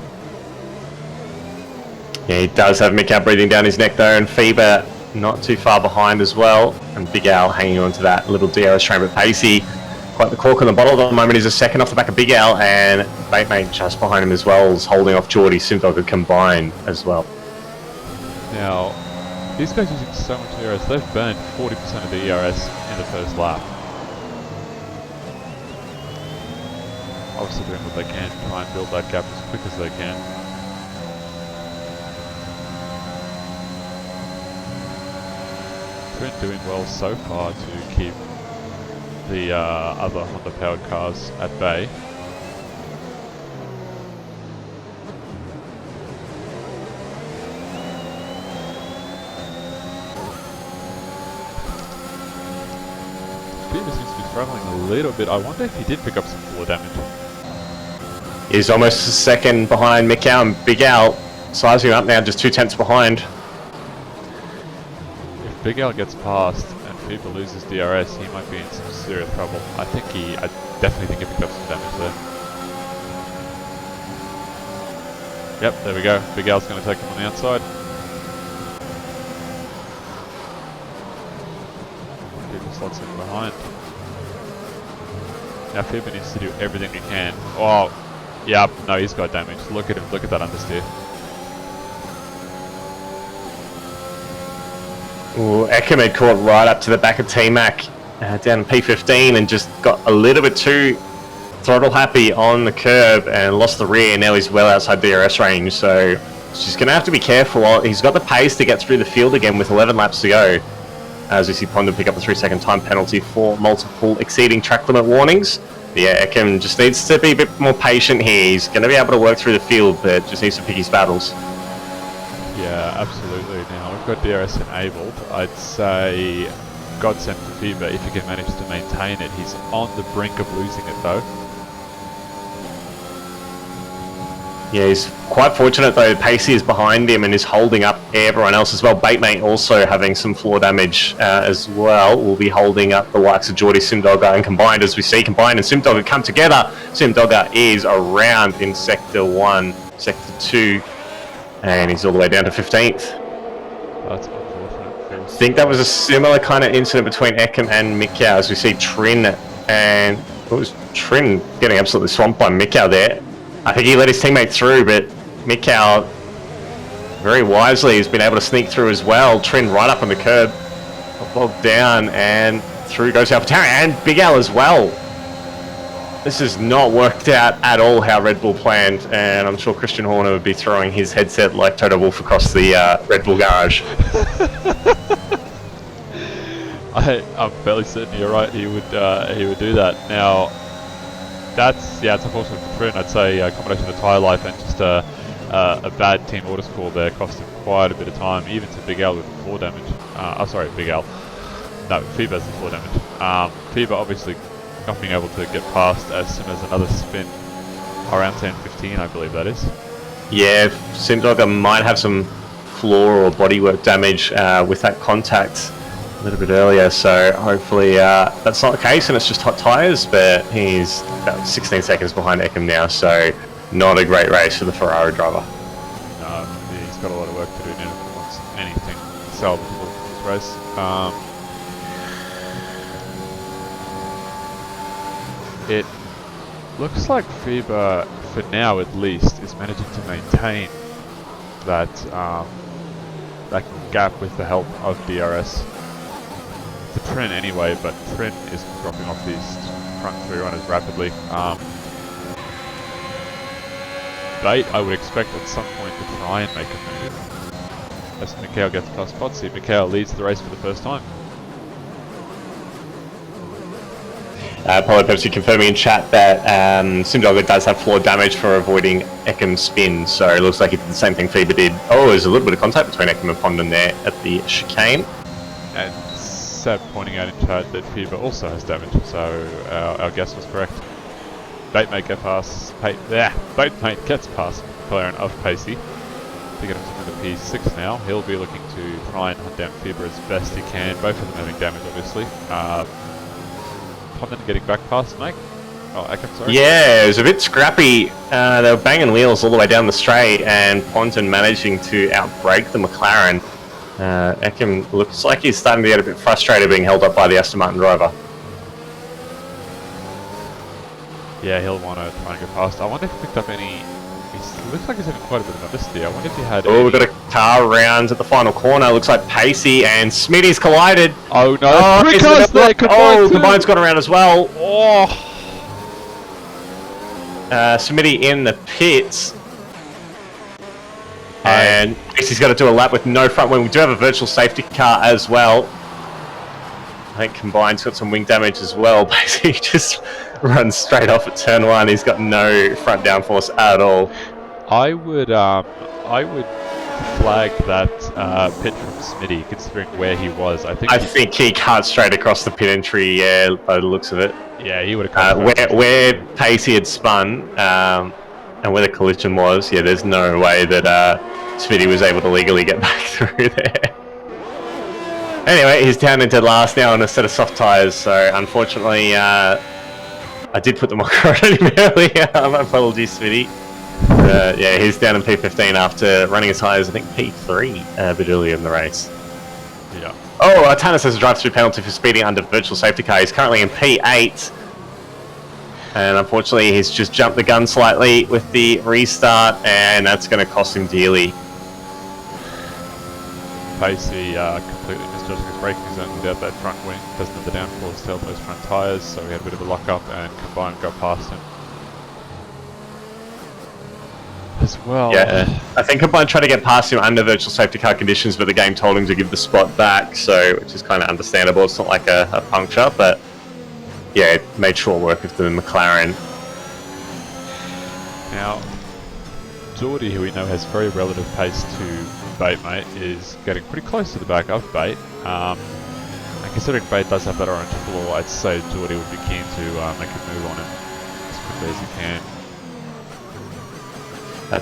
Yeah, he does have Mikau breathing down his neck though, and Fever not too far behind as well, and Big Al hanging on to that little DRS train. But Pacey quite the cork on the bottle at the moment. He's a second off the back of Big Al, and Batemate just behind him as well is holding off Geordie Simdogger combined as well. Now, these guys using so much ERS, they've burned 40% of the ERS in the first lap. Obviously doing what they can to try and build that gap as quick as they can. Trent doing well so far to keep the other Honda-powered cars at bay. Peter seems to be struggling a little bit. I wonder if he did pick up some floor damage. He's almost a second behind Mick Al, and Big Al sizing up now, just 2 tenths behind. If Big Al gets past and FIBA loses DRS, he might be in some serious trouble. I definitely think he picked up some damage there. Yep, there we go. Big Al's going to take him on the outside. FIBA slots in behind. Now FIBA needs to do everything he can. Oh, yep, no, he's got damage. Look at him, look at that understeer. Ooh, Ekim had caught right up to the back of T-Mac down in P15 and just got a little bit too throttle happy on the curb and lost the rear. Now he's well outside DRS range, so she's going to have to be careful. He's got the pace to get through the field again with 11 laps to go. As we see Pondon pick up a 3-second time penalty for multiple exceeding track limit warnings. But yeah, Ekim just needs to be a bit more patient here. He's going to be able to work through the field, but just needs to pick his battles. Yeah, absolutely. Now, we've got DRS enabled. I'd say godsend for FIBA if he can manage to maintain it. He's on the brink of losing it, though. Yeah, he's quite fortunate, though. Pacey is behind him and is holding up everyone else as well. Batemate also having some floor damage as well. Will be holding up the likes of Geordie Simdogger, and combined, as we see, Combined and Simdogger come together. Simdogger is around in Sector 1, Sector 2. And he's all the way down to 15th. That's unfortunate. I think that was a similar kind of incident between Ekim and Mikau, as we see Trin, and it was Trin getting absolutely swamped by Mikau there. I think he let his teammate through, but Mikau very wisely has been able to sneak through as well. Trin right up on the curb, bogged down, and through goes Alpha Tower, and Big Al as well. This has not worked out at all how Red Bull planned, and I'm sure Christian Horner would be throwing his headset like Toto Wolff across the Red Bull garage. I'm fairly certain you're right. He would do that. Now, it's unfortunate for Trin. I'd say a combination of tyre life and just a bad team order score there cost him quite a bit of time, even to Big Al with the floor damage. Big Al. No, FIBA has the floor damage. FIBA obviously not being able to get past as soon as another spin around 10-15, I believe that is. Yeah, Simdogger might have some floor or bodywork damage with that contact a little bit earlier, so hopefully that's not the case and it's just hot tyres, but he's about 16 seconds behind Ekim now, so not a great race for the Ferrari driver. No, he's got a lot of work to do now if he wants anything salvageable for this race. It looks like FIBA, for now at least, is managing to maintain that that gap with the help of DRS. To Trin anyway, but Trin is dropping off these front three runners rapidly. Bait, I would expect at some point to try and make a move. As Mikhail gets past Potsy, Mikhail leads the race for the first time. Apollo Pepsi confirming in chat that Simdogger does have floor damage for avoiding Ekim's spin, so it looks like he did the same thing FIBA did. Oh, there's a little bit of contact between Ekim and Pondon there at the chicane. And Seb pointing out in chat that FIBA also has damage, so our guess was correct. Batemate gets past. Batemate gets past McLaren of Pacey to get him to the P6 now. He'll be looking to try and hunt down FIBA as best he can. Both of them having damage, obviously. Pondon getting back past Mike. Oh, Ekim, sorry. Yeah, it was a bit scrappy. They were banging wheels all the way down the straight, and Pondon managing to outbrake the McLaren. Ekim looks like he's starting to get a bit frustrated being held up by the Aston Martin driver. Yeah, he'll want to try and get past. I wonder if he picked up any... He looks like he's having quite a bit of understeer. I wonder if he had Oh, we've got a car round at the final corner. Looks like Pacey and Smitty's collided. Oh no, 3 cars there! Combine's gone around as well. Oh! Smitty in the pits. And Pacey's got to do a lap with no front wing. We do have a virtual safety car as well. I think Combine's got some wing damage as well. Pacey just runs straight off at turn 1. He's got no front downforce at all. I would flag that pit from Smitty, considering where he was. I think he cut straight across the pit entry, yeah, by the looks of it. Yeah, he would have come where Pacey had spun, and where the collision was, yeah, there's no way that Smitty was able to legally get back through there. Anyway, he's down into last now on a set of soft tyres, so unfortunately, I did put them on him earlier. My apologies, Smitty. Yeah, he's down in P15 after running as high as, I think, P3 a bit earlier in the race. Yeah. Oh, Tannis has a drive-through penalty for speeding under virtual safety car. He's currently in P8. And unfortunately, he's just jumped the gun slightly with the restart, and that's going to cost him dearly. Pacey completely misjudging his braking zone without that front wing. Doesn't have the downforce to help those front tyres, so he had a bit of a lock-up, and Combine got past him as well. Yeah, I think Combine tried to get past him under virtual safety car conditions, but the game told him to give the spot back, so which is kind of understandable. It's not like a puncture, but yeah, it made short work of the McLaren. Now, Geordie, who we know has very relative pace to Bait Mate, is getting pretty close to the back of Bait. And considering Bait does have that orange floor, I'd say Geordie would be keen to make a move on him as quickly as he can.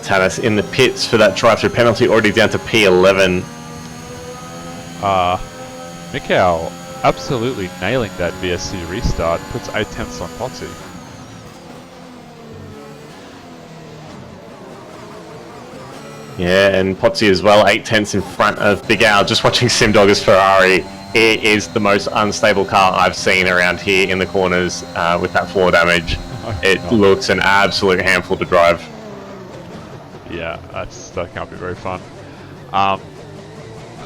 Tannis in the pits for that drive-through penalty, already down to P11. Mikau absolutely nailing that VSC restart, puts 8 tenths on Potsy. Yeah, and Potsy as well, 8 tenths in front of Big Al. Just watching Simdogger's Ferrari, it is the most unstable car I've seen around here in the corners with that floor damage. It looks an absolute handful to drive. Yeah, that can't be very fun.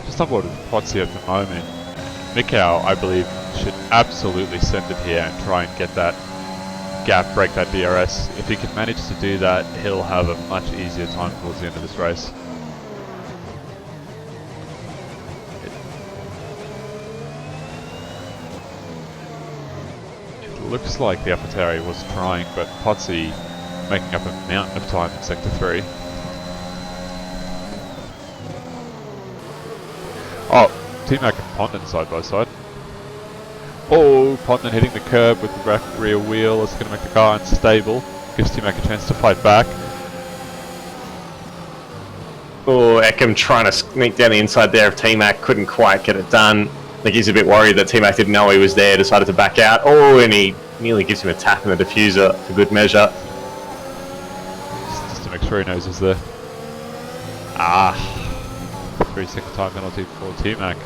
Just on board with Potsy at the moment. Mikau, I believe, should absolutely send it here and try and get that gap, break that DRS. If he can manage to do that, he'll have a much easier time towards the end of this race. It looks like the AFR was trying, but Potsy making up a mountain of time in Sector 3. Oh, T-Mac and Pondon side by side. Oh, Pondon hitting the curb with the rear wheel. That's going to make the car unstable. Gives T-Mac a chance to fight back. Oh, Eckham trying to sneak down the inside there of T-Mac. Couldn't quite get it done. I think he's a bit worried that T-Mac didn't know he was there. Decided to back out. Oh, and he nearly gives him a tap in the diffuser for good measure. Just to make sure he knows he's there. 3-second time penalty for T-Mac.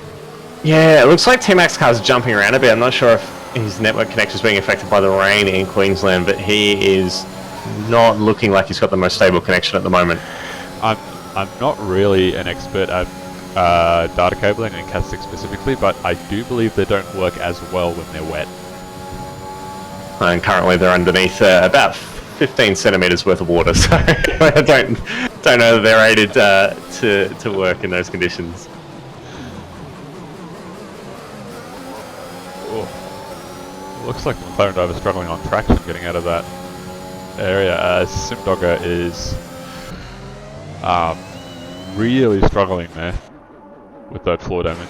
Yeah, it looks like T-Mac's car's jumping around a bit. I'm not sure if his network connection is being affected by the rain in Queensland, but he is not looking like he's got the most stable connection at the moment. I'm not really an expert at data cabling and Cat6 specifically, but I do believe they don't work as well when they're wet. And currently they're underneath about 15 centimeters worth of water, so I don't know that they're rated to work in those conditions. Oh. Looks like the McLaren driver is struggling on traction getting out of that area, as Simdogger is really struggling there with that floor damage.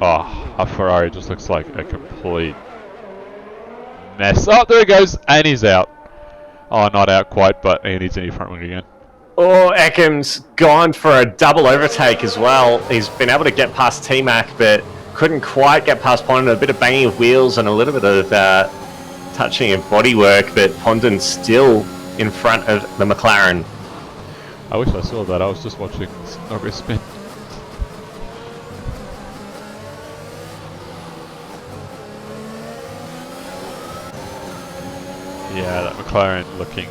Oh, our Ferrari just looks like a complete mess. Oh, there he goes, and he's out. Oh, not out quite, but he needs a new front wing again. Oh, Eckham's gone for a double overtake as well. He's been able to get past T-Mac, but couldn't quite get past Pondon. A bit of banging of wheels and a little bit of touching of bodywork, but Pondon still in front of the McLaren. I wish I saw that. I was just watching Snogger spin. Yeah, that McLaren looking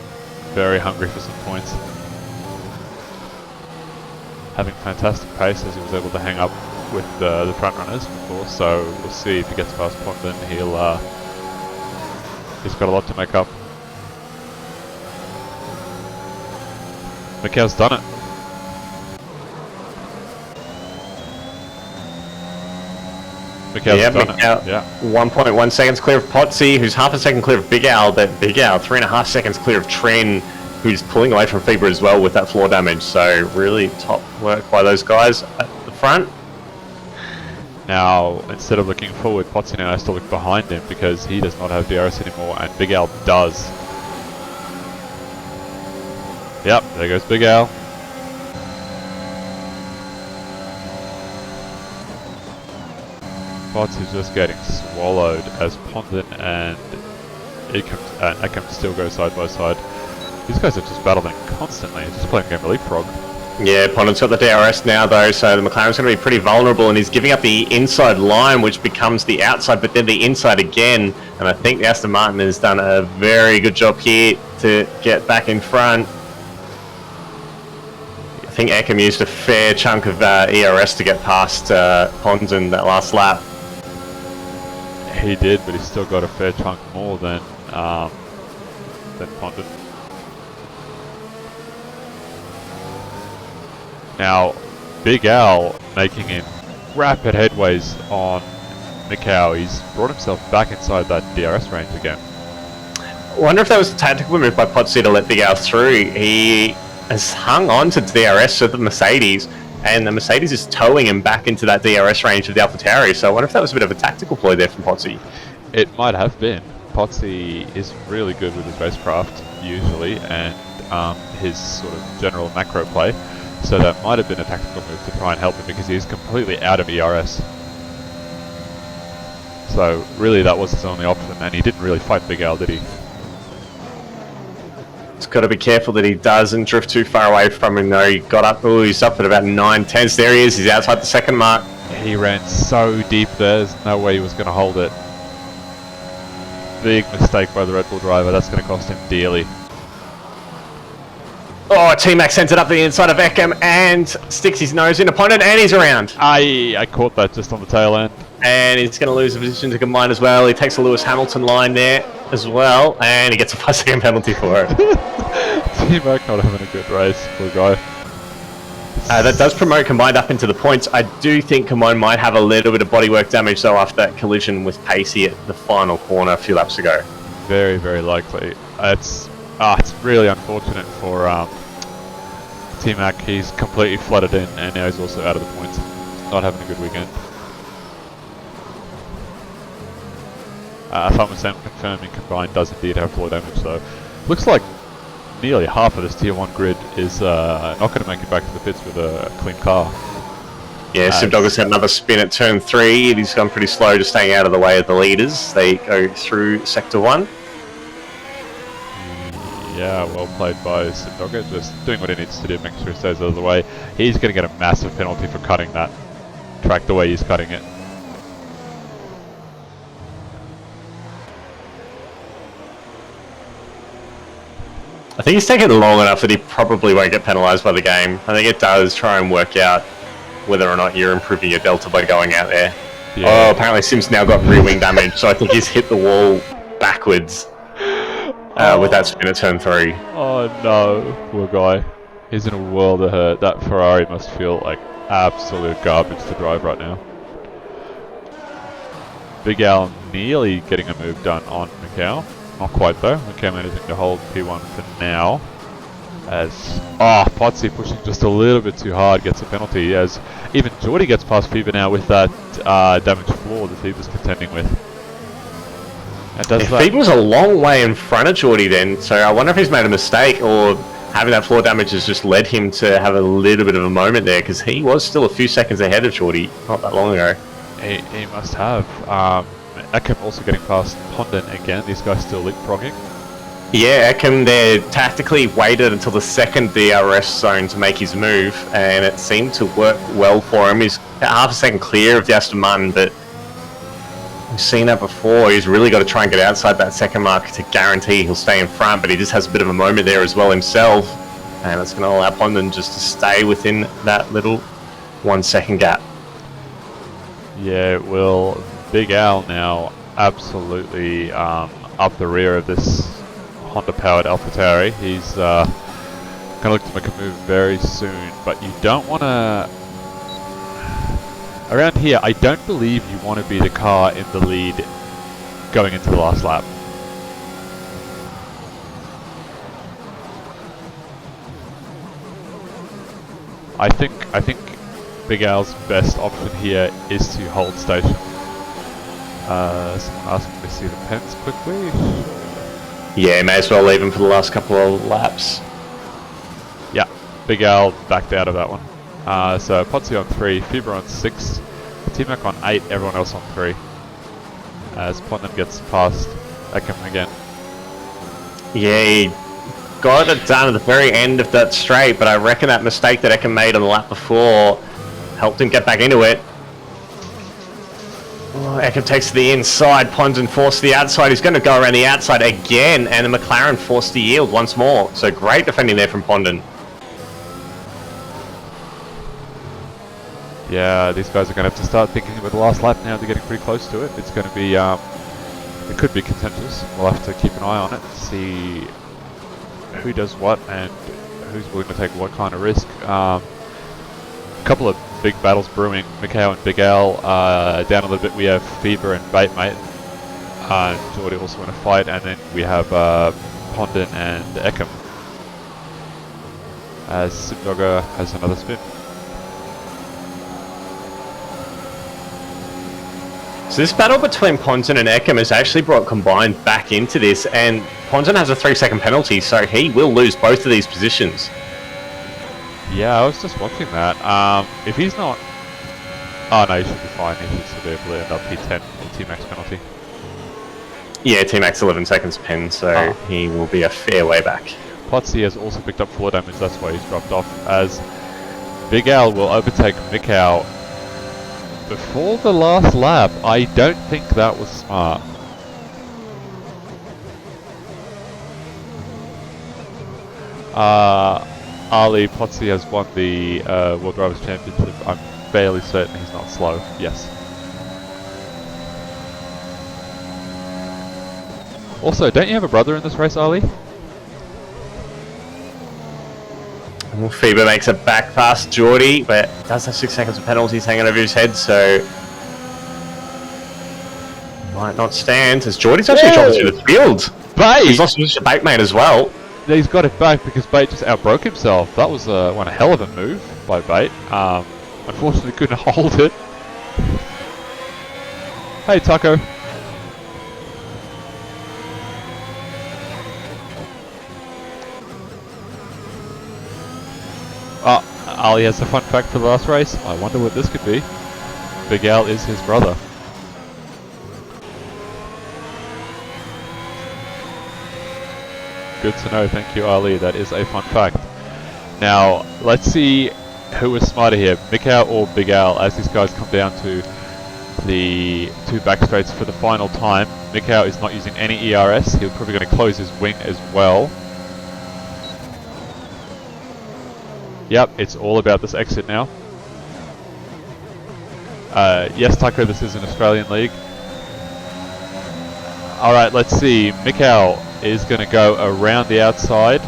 very hungry for some points. Having fantastic pace as he was able to hang up with the front runners before, so we'll see if he gets past Pondon. He's got a lot to make up. Mikhail's done it. Mikhail's done it. Yeah. 1.1 seconds clear of Potsy, who's half a second clear of Big Al, but Big Al 3.5 seconds clear of Tren, who's pulling away from Fever as well with that floor damage. So really top work by those guys at the front. Now, instead of looking forward, Potsy now has to look behind him because he does not have DRS anymore, and Big Al does. Yep, there goes Big Al. Potsy's just getting swallowed as Pondon and Ekam still go side by side. These guys are just battling constantly, just playing a game of leapfrog. Yeah, Pondon's got the DRS now though, so the McLaren's going to be pretty vulnerable, and he's giving up the inside line, which becomes the outside, but then the inside again. And I think the Aston Martin has done a very good job here to get back in front. I think Ekam used a fair chunk of ERS to get past Pondon that last lap. He did, but he's still got a fair chunk more than Pondon. Now, Big Al making him rapid headways on Mikhail. He's brought himself back inside that DRS range again. I wonder if that was a tactical move by Potsy to let Big Al through. He has hung on to DRS with the Mercedes, and the Mercedes is towing him back into that DRS range of the AlphaTauri. So I wonder if that was a bit of a tactical ploy there from Potsy. It might have been. Potsy is really good with his racecraft, usually, and his sort of general macro play. So that might have been a tactical move to try and help him because he's completely out of ERS. So really that was his only option, and he didn't really fight Big Al, did he? He's got to be careful that he doesn't drift too far away from him though. He got up, he's up at about 9/10. There he is, he's outside the second mark. He ran so deep there, there's no way he was going to hold it. Big mistake by the Red Bull driver, that's going to cost him dearly. Oh, T-Mac sends it up the inside of Ekam and sticks his nose in opponent, and he's around. I caught that just on the tail end. And he's going to lose the position to combine as well. He takes a Lewis Hamilton line there as well, and he gets a 5-second penalty for it. T-Mac not having a good race, poor guy. That does promote Combined up into the points. I do think Combined might have a little bit of bodywork damage though after that collision with Pacey at the final corner a few laps ago. Very, very likely. It's really unfortunate for T-Mac. He's completely flooded in, and now he's also out of the points. Not having a good weekend. If I'm confirming Combined does indeed have floor damage though. Looks like nearly half of this tier 1 grid is not going to make it back to the pits with a clean car. Yeah, Simdog has had another spin at turn 3. He's gone pretty slow, just staying out of the way of the leaders. They go through sector 1. Yeah, well played by Simdog, just doing what he needs to do, making sure he stays out of the way. He's going to get a massive penalty for cutting that track the way he's cutting it. I think he's taken long enough that he probably won't get penalised by the game. I think it does try and work out whether or not you're improving your delta by going out there. Yeah. Oh, apparently Sim's now got rear wing damage, so I think he's hit the wall backwards with that spin at turn 3. Oh no, poor guy. He's in a world of hurt. That Ferrari must feel like absolute garbage to drive right now. Big Al nearly getting a move done on Mikhail. Not quite though. Mikhail managing to hold P1 for now. As Potsy pushing just a little bit too hard gets a penalty, as even Geordie gets past Fever now with that damaged floor that he was contending with. Fever was a long way in front of Geordie then, so I wonder if he's made a mistake or having that floor damage has just led him to have a little bit of a moment there, because he was still a few seconds ahead of Geordie not that long ago. He must have. Ekam also getting past Pondon again. These guys still leapfrogging. Yeah, Ekim there tactically waited until the second DRS zone to make his move, and it seemed to work well for him. He's half a second clear of the Aston Martin, but we've seen that before. He's really got to try and get outside that second mark to guarantee he'll stay in front, but he just has a bit of a moment there as well himself, and it's going to allow Pondon just to stay within that little 1 second gap. Yeah, it will. Big Al now absolutely up the rear of this Honda-powered AlphaTauri. He's going to look to make a move very soon, but you don't want to... Around here, I don't believe you want to be the car in the lead going into the last lap. I think Big Al's best option here is to hold station. Someone asked me to see the pens quickly. Yeah, may as well leave him for the last couple of laps. Yeah, Big Al backed out of that one. So Potsy on 3, Fibra on 6, T-Mac on 8, everyone else on 3. As Pondon gets past Ekim again. Yeah, he got it done at the very end of that straight, but I reckon that mistake that Ekim made on the lap before helped him get back into it. Oh, Ekim takes to the inside, Pondon forced to the outside. He's going to go around the outside again, and the McLaren forced to yield once more. So great defending there from Pondon. Yeah, these guys are going to have to start thinking about the last lap now. They're getting pretty close to it. It's going to be, it could be contentious. We'll have to keep an eye on it, see who does what and who's willing to take what kind of risk. A couple of big battles brewing. Mikhail and Big Al down a little bit. We have Fever and Baitmate. Geordie also in a fight, and then we have Pondon and Ekim. As Simdogger has another spin. So this battle between Pondon and Ekim has actually brought Combined back into this, and Pondon has a 3-second penalty, so he will lose both of these positions. Yeah, I was just watching that. If he's not... Oh no, he should be fine. He should be able to end up P10 or T-Max penalty. Yeah, T-Max 11 seconds pin, so he will be a fair way back. Potsy has also picked up floor damage, that's why he's dropped off, as Big Al will overtake Mikau before the last lap. I don't think that was smart. Ali Potsy has won the World Drivers' Championship. I'm fairly certain he's not slow. Yes. Also, don't you have a brother in this race, Ali? Well, Fever makes it back past Geordie, but does have 6 seconds of penalties hanging over his head, so might not stand, as Geordie's actually dropped through the field. Bait! He's lost Mr. Baitmate as well. He's got it back because Bait just outbroke himself. That was one hell of a move by Bait. Unfortunately couldn't hold it. Hey Taco. Ali has a fun fact for the last race. I wonder what this could be. Big Al is his brother. Good to know, thank you Ali, that is a fun fact. Now, let's see who is smarter here, Mikau or Big Al, as these guys come down to the 2 back straights for the final time. Mikau is not using any ERS, he's probably going to close his wing as well. Yep, it's all about this exit now. Yes, Taco, this is an Australian league. Alright, let's see. Mikau is going to go around the outside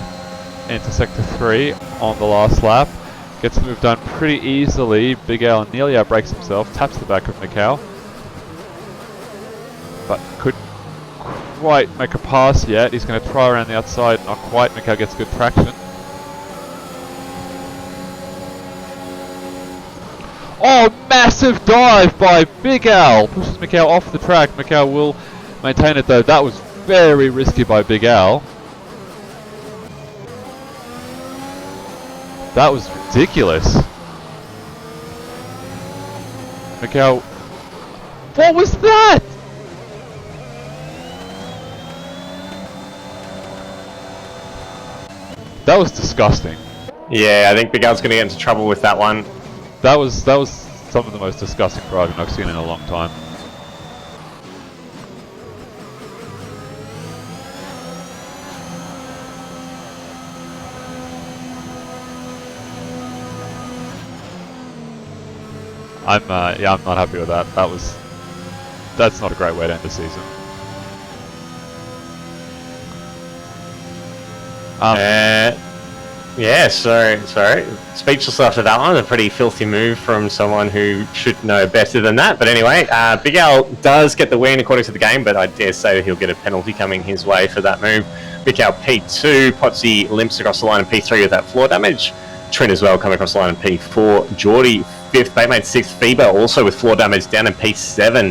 into Sector 3 on the last lap. Gets the move done pretty easily. Big Al nearly outbreaks himself, taps the back of Mikau. But couldn't quite make a pass yet. He's going to try around the outside, not quite. Mikau gets good traction. Oh, massive dive by Big Al! Pushes Mikau off the track. Mikau will maintain it though. That was very risky by Big Al. That was ridiculous. Mikau... What was that? That was disgusting. Yeah, I think Big Al's going to get into trouble with that one. That was some of the most disgusting driving I've seen in a long time. I'm not happy with that. That's not a great way to end the season. Yeah, sorry. Speechless after that one. A pretty filthy move from someone who should know better than that. But anyway, Big Al does get the win according to the game, but I dare say that he'll get a penalty coming his way for that move. Big Al P2, Potsy limps across the line in P3 with that floor damage. Trent as well coming across the line in P4. Geordie 5th, Batemate 6th, Feber also with floor damage down in P7.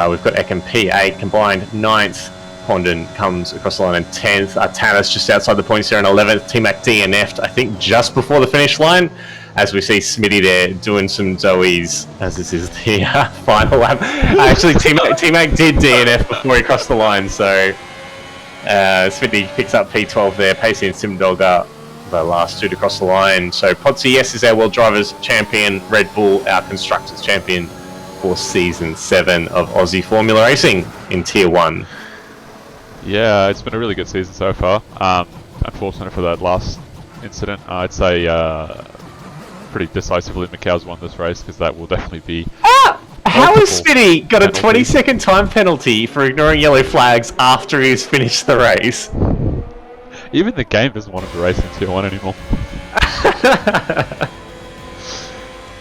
We've got Ek in P8, combined 9th. Pondon comes across the line in 10th. Tanis just outside the points there in 11th. T-Mac DNF'd, I think, just before the finish line. As we see Smitty there doing some doughies, as this is the final lap. Actually, T-Mac did DNF before he crossed the line, so Smitty picks up P12 there. Pacey and Simdog the last two to cross the line. So Podsy, yes, is our World Drivers Champion. Red Bull, our Constructors Champion for Season 7 of Aussie Formula Racing in Tier 1. Yeah, it's been a really good season so far. Unfortunate for that last incident. I'd say pretty decisively Macau's won this race, because that will definitely be... How has Smitty got a 20-second time penalty for ignoring yellow flags after he's finished the race? Even the game doesn't want him to race in Tier 1 anymore.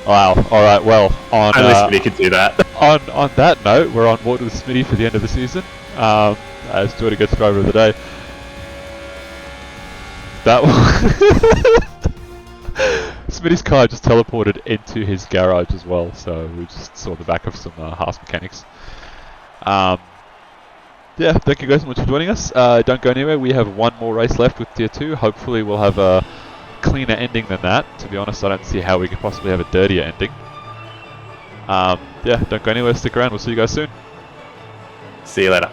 Wow, alright, well, on... Only Smitty could do that. On that note, we're on board with Smitty for the end of the season. As Geordie gets driver of the day. That one... Smitty's car just teleported into his garage as well, so we just saw the back of some Haas mechanics. Yeah, thank you guys so much for joining us. Don't go anywhere, we have one more race left with Tier 2. Hopefully we'll have a cleaner ending than that. To be honest, I don't see how we could possibly have a dirtier ending. Yeah, don't go anywhere, stick around, we'll see you guys soon. See you later.